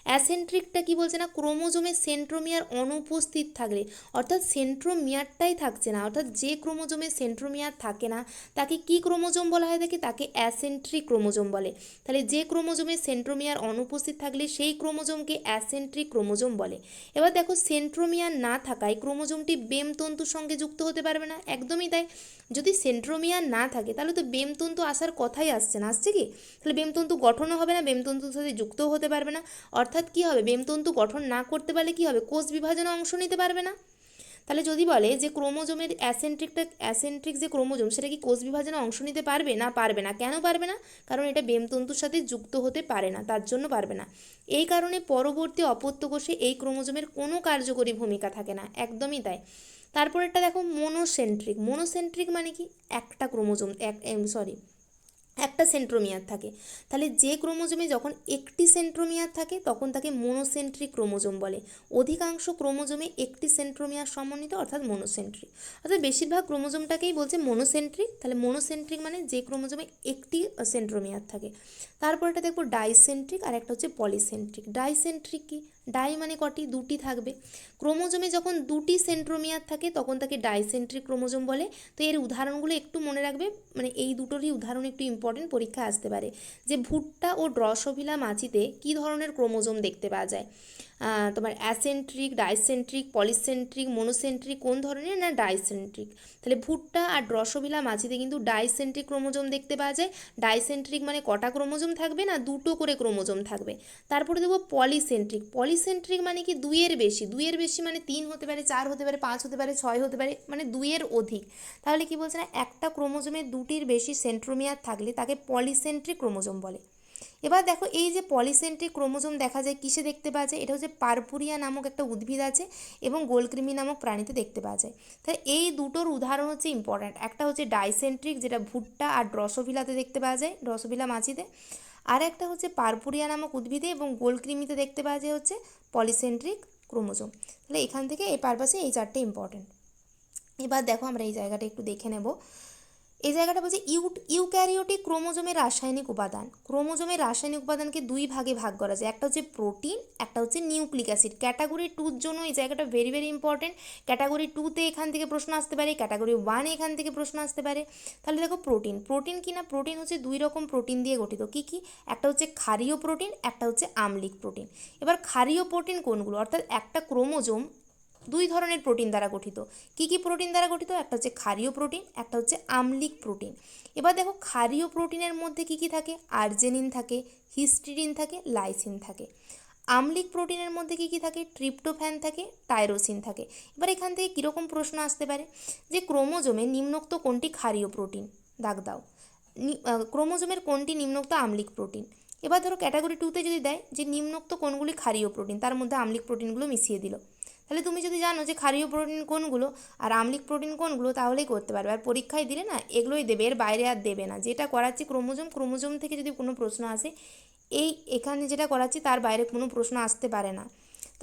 Speaker 1: অ্যাসেন্ট্রিকটা কি বলছে না, ক্রোমোজোমের সেন্ট্রোমিয়ার অনুপস্থিত থাকলে, অর্থাৎ সেন্ট্রোমিয়ারটাই থাকছে না, অর্থাৎ যে ক্রোমোজোমে সেন্ট্রোমিয়ার থাকে না তাকে কি ক্রোমোজোম বলা হয় থাকে, তাকে অ্যাসেন্ট্রিক ক্রোমোজোম বলে। তাহলে যে ক্রোমোজোমে সেন্ট্রোমিয়ার অনুপস্থিত থাকলে সেই ক্রোমোজোমকে অ্যাসেন্ট্রিক ক্রোমোজোম বলে। এবার দেখো সেন্ট্রোমিয়ার না থাকায় ক্রোমোজোমটি বেমতন্তুর সঙ্গে যুক্ত হতে পারবে না, একদমই তাই। যদি সেন্ট্রোমিয়ার না থাকে তাহলে তো বেমতন্তু আসার কথাই আসছে না, আসছে কি, তাহলে বেমতন্তু গঠনও হবে না, বেমতন্তুর সাথে যুক্তও হতে পারবে না, অর্থাৎ কি হবে, বেমতন্তু গঠন না করতে পারলে কি হবে, কোষ বিভাজনে অংশ নিতে পারবে না। তাহলে যদি বলে যে ক্রোমোজোমের অ্যাসেন্ট্রিক যে ক্রোমোজোম সেটা কি কোষ বিভাজনে অংশ নিতে পারবে না? পারবে না। কেন পারবে না? কারণ এটা বেমতন্তুর সাথে যুক্ত হতে পারে না, তার জন্য পারবে না। এই কারণে পরবর্তী অপত্য কোষে এই ক্রোমোজোমের কোনো কার্যকরী ভূমিকা থাকে না, একদমই তাই। তারপরেরটা দেখো মনোসেন্ট্রিক মানে কি? একটা ক্রোমোজোম একটা সেন্ট্রোমিয়ার থাকে। তাহলে যে ক্রোমোজোমে যখন একটি সেন্ট্রোমিয়ার থাকে তখন তাকে মনোসেন্ট্রিক ক্রোমোজোম বলে। অধিকাংশ ক্রোমোজোমে একটি সেন্ট্রোমিয়ার সমন্বিত অর্থাৎ মনোসেন্ট্রিক। অর্থাৎ বেশিরভাগ ক্রোমোজোমটাকেই বলছে মনোসেন্ট্রিক। তাহলে মনোসেন্ট্রিক মানে যে ক্রোমোজোমে একটি সেন্ট্রোমিয়ার থাকে। তারপরটা দেখবো ডাইসেন্ট্রিক আর একটা হচ্ছে পলিসেন্ট্রিক। ডাইসেন্ট্রিক কি? ডাই মানে কটি? দুটি থাকবে। ক্রোমোজোমে যখন দুটি সেন্ট্রোমিয়ার থাকে তখন তাকে ডাইসেন্ট্রিক ক্রোমোজোম বলে। তো এর উদাহরণগুলো একটু মনে রাখবে, মানে এই দুটোরই উদাহরণ একটু ইম্পর্টেন্ট, পরীক্ষায় আসতে পারে। যে ভুট্টা ও ড্রসোফিলা মাছিতে কী ধরনের ক্রোমোজোম দেখতে পাওয়া যায়? তোমার অ্যাসেন্ট্রিক, ডাইসেন্ট্রিক, পলিসেন্ট্রিক, মনোসেন্ট্রিক, কোন ধরনের? না ডাইসেন্ট্রিক। তাহলে ভুট্টা আর ড্রসোফিলা মাছিতে কিন্তু ডাইসেন্ট্রিক ক্রোমোজোম দেখতে পাওয়া যায়। ডাইসেন্ট্রিক মানে কটা ক্রোমোজোম থাকবে? না দুটো করে ক্রোমোজোম থাকবে। তারপরে দেখবো পলিসেন্ট্রিক মানে কি? দুইয়ের বেশি মানে 3 হতে পারে, 4 হতে পারে, 5 হতে পারে, 6 হতে পারে, মানে দুইয়ের অধিক। তাহলে কি বলছে? না একটা ক্রোমোজোমে দুটির বেশি সেন্ট্রোমিয়ার থাকলে তাকে পলিসেন্ট্রিক ক্রোমোজোম বলে। এবার দেখো এই যে পলিসেন্ট্রিক ক্রোমোজোম দেখা যায় কিসে দেখতে পাওয়া যায়? এটা হচ্ছে পারপুরিয়া নামক একটা উদ্ভিদ আছে এবং গোলকৃমি নামক প্রাণীতে দেখতে পাওয়া যায়। তাহলে এই দুটোর উদাহরণ হচ্ছে ইম্পর্ট্যান্ট। একটা হচ্ছে ডাইসেন্ট্রিক, যেটা ভুট্টা আর ড্রসোফিলাতে দেখতে পাওয়া যায়, ড্রসোফিলা মাছিতে। আর একটা হচ্ছে পারপুরিয়া নামক উদ্ভিদে এবং গোলকৃমিতে দেখতে পাওয়া যায় হচ্ছে পলিসেন্ট্রিক ক্রোমোজোম। তাহলে এখান থেকে এই পারপাসে এই চারটে ইম্পর্ট্যান্ট। এবার দেখো আমরা এই জায়গাটা একটু দেখে নেব। এই জায়গাটা বলছে ইউক্যারিওটিক ক্রোমোজোমের রাসায়নিক উপাদান। ক্রোমোজোমের রাসায়নিক উপাদানকে দুই ভাগে ভাগ করা যায়, একটা হচ্ছে প্রোটিন, একটা হচ্ছে নিউক্লিক অ্যাসিড। ক্যাটাগরি 2-র জন্য এই জায়গাটা ভেরি ভেরি ইম্পর্টেন্ট। ক্যাটাগরি 2-তে এখান থেকে প্রশ্ন আসতে পারে, ক্যাটাগরি 1-এ এখান থেকে প্রশ্ন আসতে পারে। তাহলে দেখো প্রোটিন কি না? প্রোটিন হচ্ছে দুই রকম প্রোটিন দিয়ে গঠিত। কি কি? একটা হচ্ছে ক্ষারীয় প্রোটিন, একটা হচ্ছে আম্লিক প্রোটিন। এবার ক্ষারীয় প্রোটিন কোনগুলো? অর্থাৎ একটা ক্রোমোজোম দুই ধরনের প্রোটিন দ্বারা গঠিত। কি কি প্রোটিন দ্বারা গঠিত? একটা হচ্ছে ক্ষারীয় প্রোটিন, একটা হচ্ছে আম্লিক প্রোটিন। এবার দেখো ক্ষারীয় প্রোটিনের মধ্যে কি কি থাকে? আর্জেনিন থাকে, হিস্টিডিন থাকে, লাইসিন থাকে। আম্লিক প্রোটিনের মধ্যে কি কি থাকে? ট্রিপ্টোফ্যান থাকে, টাইরোসিন থাকে। এবার এখান থেকে কীরকম প্রশ্ন আসতে পারে? যে ক্রোমোজোমে নিম্নোক্ত কোনটি ক্ষারীয় প্রোটিন? দাগ দাও। ক্রোমোজোমের কোনটি নিম্নোক্ত আম্লিক প্রোটিন? এবার ধরো ক্যাটাগরি 2-তে যদি দেয় যে নিম্নোক্ত কোনগুলি ক্ষারীয় প্রোটিন, তার মধ্যে আম্লিক প্রোটিনগুলো মিশিয়ে দিল। তাহলে তুমি যদি জানো যে ক্ষারীয় প্রোটিন কোনগুলো আর আম্লিক প্রোটিন কোনগুলো তাহলেই করতে পারবে। আর পরীক্ষায় দিলে না এগুলোই দেবে, এর বাইরে আর দেবে না। যেটা করাচ্ছি ক্রোমোজোম থেকে যদি কোনো প্রশ্ন আসে, এখানে যেটা করাচ্ছি তার বাইরে কোনো প্রশ্ন আসতে পারে না।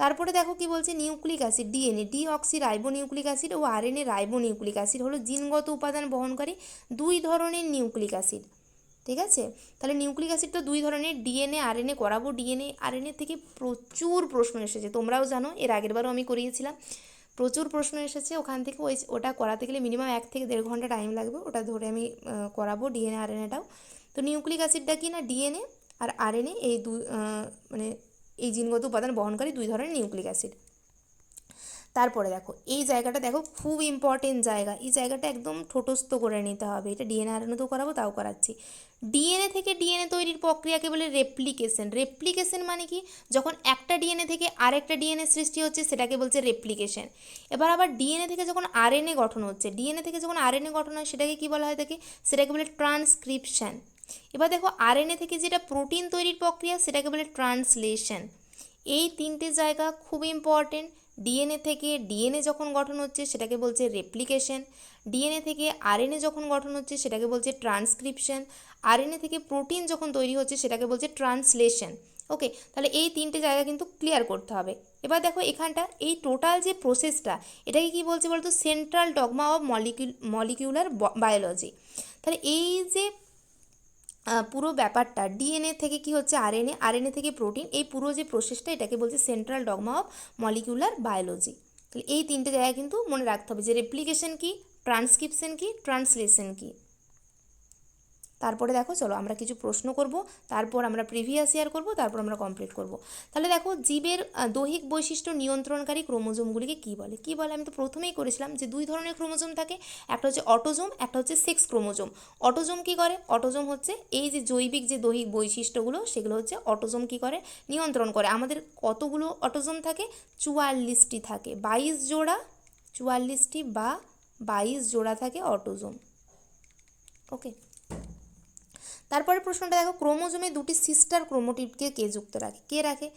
Speaker 1: তারপরে দেখো কি বলছে? Nucleic acid, DNA, deoxyribonucleic acid ও আরএনএ রাইবোনিউক্লিক অ্যাসিড হলো জিনগত উপাদান বহনকারী দুই ধরনের নিউক্লিক অ্যাসিড। ঠিক আছে? তাহলে নিউক্লিক অ্যাসিড তো দুই ধরনের, ডিএনএ আরএনএ করাবো। ডিএনএ আরএনএ থেকে প্রচুর প্রশ্ন এসেছে, তোমরাও জানো, এর আগেরবারও আমি করিয়েছিলাম। প্রচুর প্রশ্ন এসেছে ওখান থেকে। ওটা করাতে গেলে মিনিমাম 1 থেকে 1.5 ঘন্টা টাইম লাগবে, ওটা ধরে আমি করাবো ডিএনএ আরএনএটাও। তো নিউক্লিক অ্যাসিডটা কি না? ডিএনএ আর আরএনএ এই মানে এই জিনগত উপাদান বহনকারী দুই ধরনের নিউক্লিক অ্যাসিড। তারপরে দেখো এই জায়গাটা দেখো, খুব ইম্পর্টেন্ট জায়গা। এই জায়গাটা একদম ঠোঁটস্থ করে নিতে হবে। এটা ডিএনএ আরএনএতেও করাবো, তাও করাচ্ছি। ডিএনএ থেকে ডিএনএ তৈরির প্রক্রিয়াকে বলে রেপ্লিকেশন। রেপ্লিকেশন মানে কি? যখন একটা ডিএনএ থেকে আরেকটা ডিএনএ সৃষ্টি হচ্ছে সেটাকে বলছে রেপ্লিকেশন। এবার আবার ডিএনএ থেকে যখন আরএনএ গঠন হচ্ছে, ডিএনএ থেকে যখন আরএনএ গঠন হয় সেটাকে কি বলা হয়? সেটাকে বলে ট্রান্সক্রিপশন। এবার দেখো আরএনএ থেকে যেটা প্রোটিন তৈরির প্রক্রিয়া সেটাকে বলে ট্রান্সলেশন। এই তিনটে জায়গা খুব ইম্পর্টেন্ট। ডিএনএ থেকে ডিএনএ যখন গঠন হচ্ছে সেটাকে বলছে রেপ্লিকেশন। ডিএনএ থেকে আরএনএ যখন গঠন হচ্ছে সেটাকে বলছে ট্রান্সক্রিপশন। আরএনএ থেকে প্রোটিন যখন তৈরি হচ্ছে সেটাকে বলছে ট্রান্সলেশন। ওকে, তাহলে এই তিনটে জায়গা কিন্তু ক্লিয়ার করতে হবে। এবার দেখো এখানটা এই টোটাল যে প্রসেসটা, এটাকে কি বলছে বলতো? Central dogma of molecular biology. তাহলে এই যে পুরো ব্যাপারটা ডিএনএ থেকে কি হচ্ছে আরএনএ, আরএনএ থেকে প্রোটিন, এই পুরো যে প্রসেসটা এটাকে বলছে central dogma of molecular biology. তাহলে এই তিনটে জায়গায় কিন্তু মনে রাখতে হবে যে রেপ্লিকেশন কি, ট্রান্সক্রিপশন কি, ট্রান্সলেশন কি। তারপরে দেখো চলো আমরা কিছু প্রশ্ন করব, তারপর আমরা প্রিভিয়াস ইয়ার করব, তারপর আমরা কমপ্লিট করব। তাহলে দেখো জীবের দৈহিক বৈশিষ্ট্য নিয়ন্ত্রণকারী ক্রোমোজোমগুলিকে কী বলে? কী বলে? আমি তো প্রথমেই করেছিলাম যে দুই ধরনের ক্রোমোজোম থাকে, একটা হচ্ছে অটোজোম, একটা হচ্ছে সেক্স ক্রোমোজোম। অটোজোম কী করে? অটোজোম হচ্ছে এই যে জৈবিক যে দৈহিক বৈশিষ্ট্যগুলো সেগুলো হচ্ছে অটোজোম কী করে? নিয়ন্ত্রণ করে। আমাদের কতগুলো অটোজোম থাকে? 44টি থাকে, 22 জোড়া 44টি বা 22 জোড়া থাকে অটোজোম। ওকে, তারপরে প্রশ্নটা দেখো, ক্রোমোজোমে দুটি সিস্টার ক্রোমোটিডকে কে যুক্ত রাখে? কে রাখে?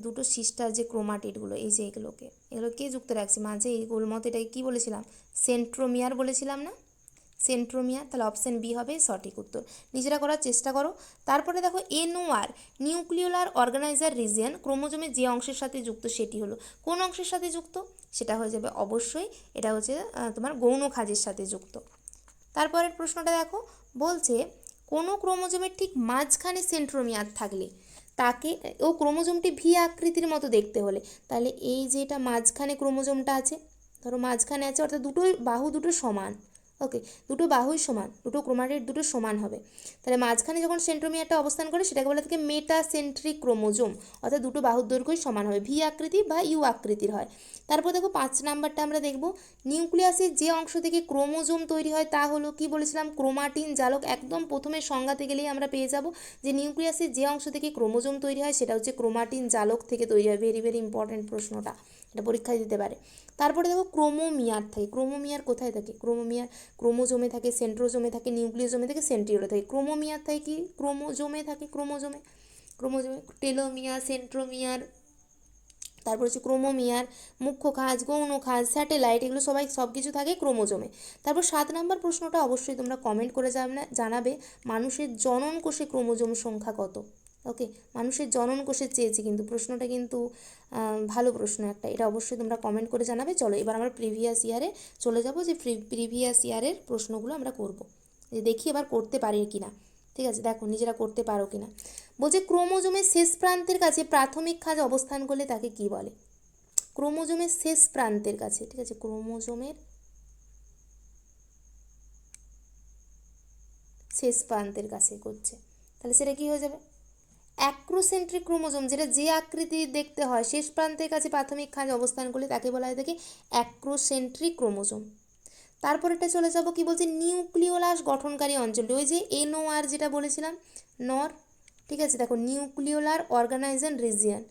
Speaker 1: দুটো সিস্টার যে ক্রোমাটিডগুলো, এই যে এগুলো কে যুক্ত রাখছে মাঝে? এই গোল মতো এটাকে কী বলেছিলাম? সেন্ট্রোমিয়ার বলেছিলাম না? সেন্ট্রোমিয়ার। তাহলে অপশান বি হবে সঠিক উত্তর। নিজেরা করার চেষ্টা করো। তারপরে দেখো NOR নিউক্লিওলার অর্গানাইজার রিজিয়ন ক্রোমোজোমে যে অংশের সাথে যুক্ত সেটি হলো, কোন অংশের সাথে যুক্ত? সেটা হয়ে যাবে অবশ্যই, এটা হচ্ছে তোমার গৌণ খাঁজের সাথে যুক্ত। তারপরের প্রশ্নটা দেখো, বলছে কোনো ক্রোমোজোমের ঠিক মাঝখানে সেন্ট্রোমিয়ার থাকলে তাকে ও ক্রোমোজোমটি ভি আকৃতির মতো দেখতে হলে, তাহলে এই যে এটা মাঝখানে ক্রোমোজোমটা আছে, ধরো মাঝখানে আছে, অর্থাৎ বাহু দুটো সমান। ওকে, দুটো বাহুই সমান, দুটো ক্রোমাটিড দুটো সমান হবে। তাহলে মাঝখানে যখন সেন্ট্রোমিয়ারটা অবস্থান করে সেটাকে বলে থাকে মেটাসেন্ট্রিক ক্রোমোজোম, অর্থাৎ দুটো বাহুর দৈর্ঘ্যই সমান হবে, ভি আকৃতি বা ইউ আকৃতির হয়। তারপর দেখো 5 নাম্বারটা আমরা দেখব, নিউক্লিয়াসের যে অংশ থেকে ক্রোমোজোম তৈরি হয় তা হলো, কি বলেছিলাম? ক্রোমাটিন জালক। একদম প্রথমে সংজ্ঞাতে গেলেই আমরা পেয়ে যাব যে নিউক্লিয়াসের যে অংশ থেকে ক্রোমোজোম তৈরি হয় সেটা হচ্ছে ক্রোমাটিন জালক থেকে তৈরি হয়। ভেরি ভেরি ইম্পর্টেন্ট প্রশ্নটা, এটা পরীক্ষায় দিতে পারে। তারপরে দেখো ক্রোমোমিয়ার থাকে। ক্রোমোমিয়ার কোথায় থাকে? ক্রোমোমিয়ার ক্রোমোজোমে থাকে, সেন্ট্রোজোমে থাকে, নিউক্লিওজোমে থাকে, সেন্ট্রিওলে থাকে। ক্রোমোমিয়ার থাকে কি? ক্রোমোজোমে থাকে, ক্রোমোজোমে টেলোমিয়ার, সেন্ট্রোমিয়ার, তারপর হচ্ছে ক্রোমোমিয়ার, মুখ্য খাঁজ, গৌণ খাঁজ, স্যাটেলাইট, এগুলো সব কিছু থাকে ক্রোমোজোমে। তারপর 7 নম্বর প্রশ্নটা অবশ্যই তোমরা কমেন্ট করে জানাবে, মানুষের জনন কোষে ক্রোমোজোম সংখ্যা কত? ওকে, মানুষের জনন কোষে চেয়েছি কিন্তু প্রশ্নটা, কিন্তু ভালো প্রশ্ন একটা, এটা অবশ্যই তোমরা কমেন্ট করে জানাবে। চলো এবার আমরা প্রিভিয়াস ইয়ারে চলে যাব, যে প্রিভিয়াস ইয়ারের প্রশ্নগুলো আমরা করব, যে দেখি এবার করতে পারি কি না। ঠিক আছে, দেখো নিজেরা করতে পারো কি না। বলছে ক্রোমোজোমের শেষ প্রান্তের কাছে প্রাথমিক খাঁজ অবস্থান করলে তাকে কি বলে? ক্রোমোজোমের শেষ প্রান্তের কাছে, ঠিক আছে, ক্রোমোজোমের শেষ প্রান্তের কাছে করছে, তাহলে সেটা কি হয়ে যাবে? অ্যাক্রোসেন্ট্রিক ক্রোমোজোম, যেটা যে আকৃতির দেখতে হয়, শেষ প্রান্তের কাছে প্রাথমিক খাঁজ অবস্থান করলে তাকে বলা হয় থাকে অ্যাক্রোসেন্ট্রিক ক্রোমোজোম। তারপরেরটা চলে যাব, কি বলছে? নিউক্লিওলাস গঠনকারী অঞ্চলটি, ওই যে NOR যেটা বলেছিলাম, নর। ঠিক আছে, দেখো নিউক্লিওলার অর্গানাইজেশন রিজিয়ন,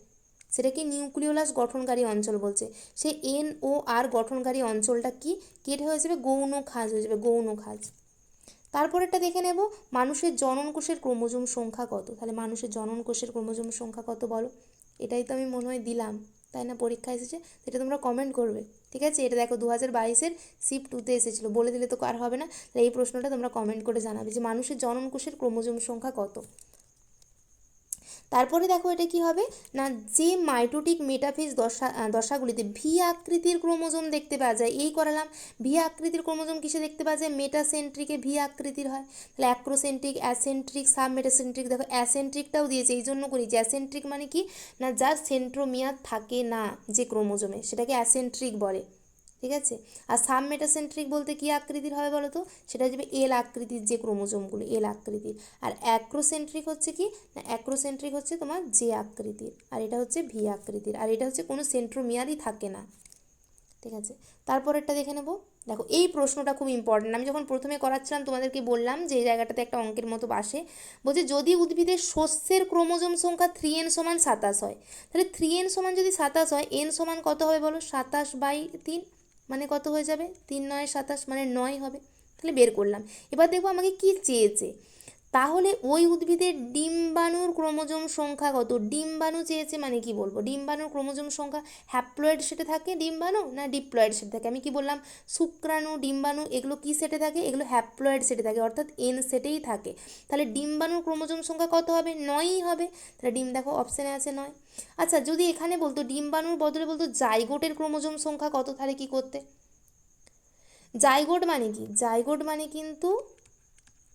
Speaker 1: সেটা কি? নিউক্লিওলাস গঠনকারী অঞ্চল বলছে। সেই NOR গঠনকারী অঞ্চলটা কি? কেটে হয়ে যাবে গৌণ খাঁজ, হয়ে যাবে গৌণ খাঁজ। তারপরেরটা দেখে নেব, মানুষের জনন কোষের ক্রোমোজোম সংখ্যা কত? তাহলে মানুষের জনন কোষের ক্রোমোজোম সংখ্যা কত বলো? এটাই তো আমি মনে হয় দিলাম, তাই না? পরীক্ষা এসেছে, সেটা তোমরা কমেন্ট করবে। ঠিক আছে, এটা দেখো 2022-এর শিফট 2-তে এসেছিলো, বলে দিলে তো আর হবে না। তাহলে এই প্রশ্নটা তোমরা কমেন্ট করে জানাবে যে মানুষের জনন কোষের ক্রোমোজোম সংখ্যা কত। তারপরে দেখো এটা কি হবে না, যে মাইটোটিক মেটাফেজ দশাগুলিতে ভি আকৃতির ক্রোমোজোম দেখতে পাওয়া যায়, এই করালাম। ভি আকৃতির ক্রোমোজোম কিসে দেখতে পাওয়া যায়? মেটাসেন্ট্রিকে ভি আকৃতির হয়। তাহলে অ্যাক্রোসেন্ট্রিক, অ্যাসেন্ট্রিক, সাব মেটাসেন্ট্রিক। দেখো অ্যাসেন্ট্রিকটাও দিয়েছে, এই জন্য করি যে অ্যাসেন্ট্রিক মানে কি না, যার সেন্ট্রোমিয়ার থাকে না যে ক্রোমোজোমে, সেটাকে অ্যাসেন্ট্রিক বলে। ঠিক আছে, আর সাব মেটাসেন্ট্রিক বলতে কি আকৃতির হবে বলো তো? সেটা হচ্ছে এল আকৃতির যে ক্রোমোজোমগুলো, এল আকৃতির। আর অ্যাক্রোসেন্ট্রিক হচ্ছে কি না, অ্যাক্রোসেন্ট্রিক হচ্ছে তোমার জে আকৃতির, আর এটা হচ্ছে ভি আকৃতির, আর এটা হচ্ছে কোনো সেন্ট্রোমিয়ারই থাকে না। ঠিক আছে, তারপরেরটা দেখে নেব। দেখো এই প্রশ্নটা খুব ইম্পর্ট্যান্ট, আমি যখন প্রথমে করাচ্ছিলাম তোমাদেরকে বললাম যে এই জায়গাটাতে একটা অঙ্কের মতো বাসে। বলছে যদি উদ্ভিদের শস্যের ক্রোমোজোম সংখ্যা 3n সমান 27 হয়, তাহলে 3n সমান যদি 27 হয়, n সমান কত হবে বলো? 27/3, মানে কত হয়ে যাবে? 3 9 27, মানে 9 হবে। তাহলে বের করলাম। এবার দেখবো আমাকে কি চেয়েছে, তাহলে ওই উদ্ভিদের ডিম্বাণুর ক্রোমোজোম সংখ্যা কত? ডিম্বাণু চেয়েছে মানে কি বলবো? ডিম্বাণুর ক্রোমোজোম সংখ্যা হ্যাপ্লয়েড সেটে থাকে ডিম্বাণু, না ডিপ্লয়েড সেটে থাকে? আমি কি বললাম? শুক্রাণু, ডিম্বাণু, এগুলো কি সেটে থাকে? এগুলো হ্যাপ্লয়েড সেটে থাকে, অর্থাৎ N সেটেই থাকে। তাহলে ডিম্বাণুর ক্রোমোজোম সংখ্যা কত হবে? 9ই হবে। তাহলে দেখো অপশানে আছে 9। আচ্ছা, যদি এখানে বলতো ডিম্বাণুর বদলে বলতো জাইগোটের ক্রোমোজোম সংখ্যা কত, তাহলে কি করতে? জাইগোট মানে কি? জাইগোট মানে কিন্তু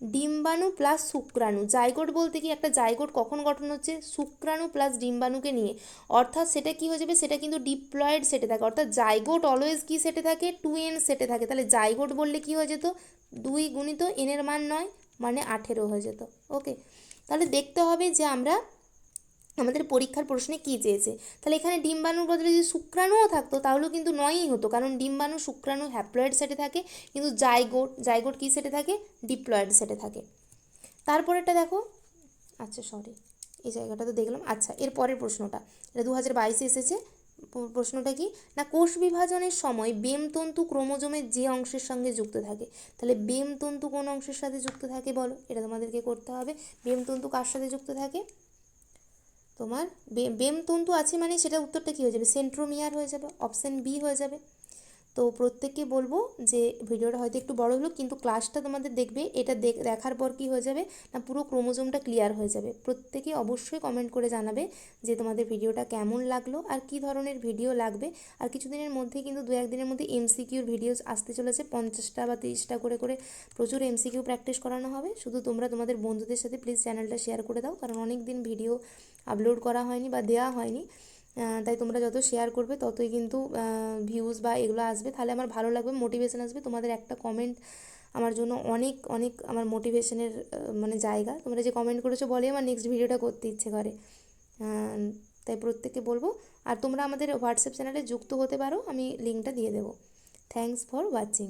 Speaker 1: ডিম্বাণু প্লাস শুক্রাণু। জাইগোট বলতে কি, একটা জাইগোট কখন গঠন হচ্ছে? শুক্রাণু প্লাস ডিম্বাণুকে নিয়ে, অর্থাৎ সেটা কি হয়ে যাবে? সেটা কিন্তু ডিপ্লয়েড সেটে থাকে, অর্থাৎ জাইগোট অলওয়েজ কি সেটে থাকে? 2n সেটে থাকে। তাহলে জাইগোট বললে কি হয়ে যেত? 2 গুণিত n এর মান 9, মানে 18 হয়ে যেত। ওকে, তাহলে দেখতে হবে যে আমরা আমাদের পরীক্ষার প্রশ্নে কী চেয়েছে। তাহলে এখানে ডিম্বাণুর বদলে যদি শুক্রাণুও থাকতো তাহলেও কিন্তু 9ই হতো, কারণ ডিম্বাণু শুক্রাণু হ্যাপ্লয়েড সেটে থাকে, কিন্তু জাইগোট কী সেটে থাকে? ডিপ্লয়েড সেটে থাকে। তারপরেরটা দেখো, আচ্ছা সরি, এই জায়গাটা তো দেখলাম। আচ্ছা, এর পরের প্রশ্নটা, এটা 2022-এ এসেছে, প্রশ্নটা কি না, কোষ বিভাজনের সময় বেমতন্তু ক্রোমোজোমের যে অংশের সঙ্গে যুক্ত থাকে। তাহলে বেমতন্তু কোন অংশের সাথে যুক্ত থাকে বলো, এটা তোমাদেরকে করতে হবে। বেমতন্তু কার সাথে যুক্ত থাকে? তোমার বেমতন্তু আছে মানে সেটা উত্তরটা কী হয়ে যাবে? সেন্ট্রোমিয়ার হয়ে যাবে, অপশান বি হয়ে যাবে। তো প্রত্যেককে বলবো যে ভিডিওটা হয়তো একটু বড় হলো, কিন্তু ক্লাসটা তোমাদের দেখবে, এটা দেখার পর কি হয়ে যাবে না, পুরো ক্রোমোজোমটা ক্লিয়ার হয়ে যাবে। প্রত্যেকে অবশ্যই কমেন্ট করে জানাবে যে তোমাদের ভিডিওটা কেমন লাগলো আর কী ধরনের ভিডিও লাগবে। আর কিছুদিনের মধ্যেই কিন্তু 2-1 দিনের মধ্যে এমসিকিউর ভিডিওস আসতে চলেছে, 50টা বা 30টা করে প্রচুর এমসিকিউ প্র্যাকটিস করানো হবে। শুধু তোমরা তোমাদের বন্ধুদের সাথে প্লিজ চ্যানেলটা শেয়ার করে দাও, কারণ অনেক দিন ভিডিও আপলোড করা হয়নি বা দেওয়া হয়নি। তাই তোমরা যত শেয়ার করবে ততই কিন্তু ভিউজ বা এগুলো আসবে, তাহলে আমার ভালো লাগবে, মোটিভেশন আসবে। তোমাদের একটা কমেন্ট আমার জন্য অনেক অনেক আমার মোটিভেশনের মানে জায়গা। তোমরা যে কমেন্ট করেছো বলেই আমার নেক্সট ভিডিওটা করতে ইচ্ছে করে। তাই প্রত্যেককে বলবো। আর তোমরা আমাদের হোয়াটসঅ্যাপ চ্যানেলে যুক্ত হতে পারো, আমি লিঙ্কটা দিয়ে দেবো। Thanks for watching.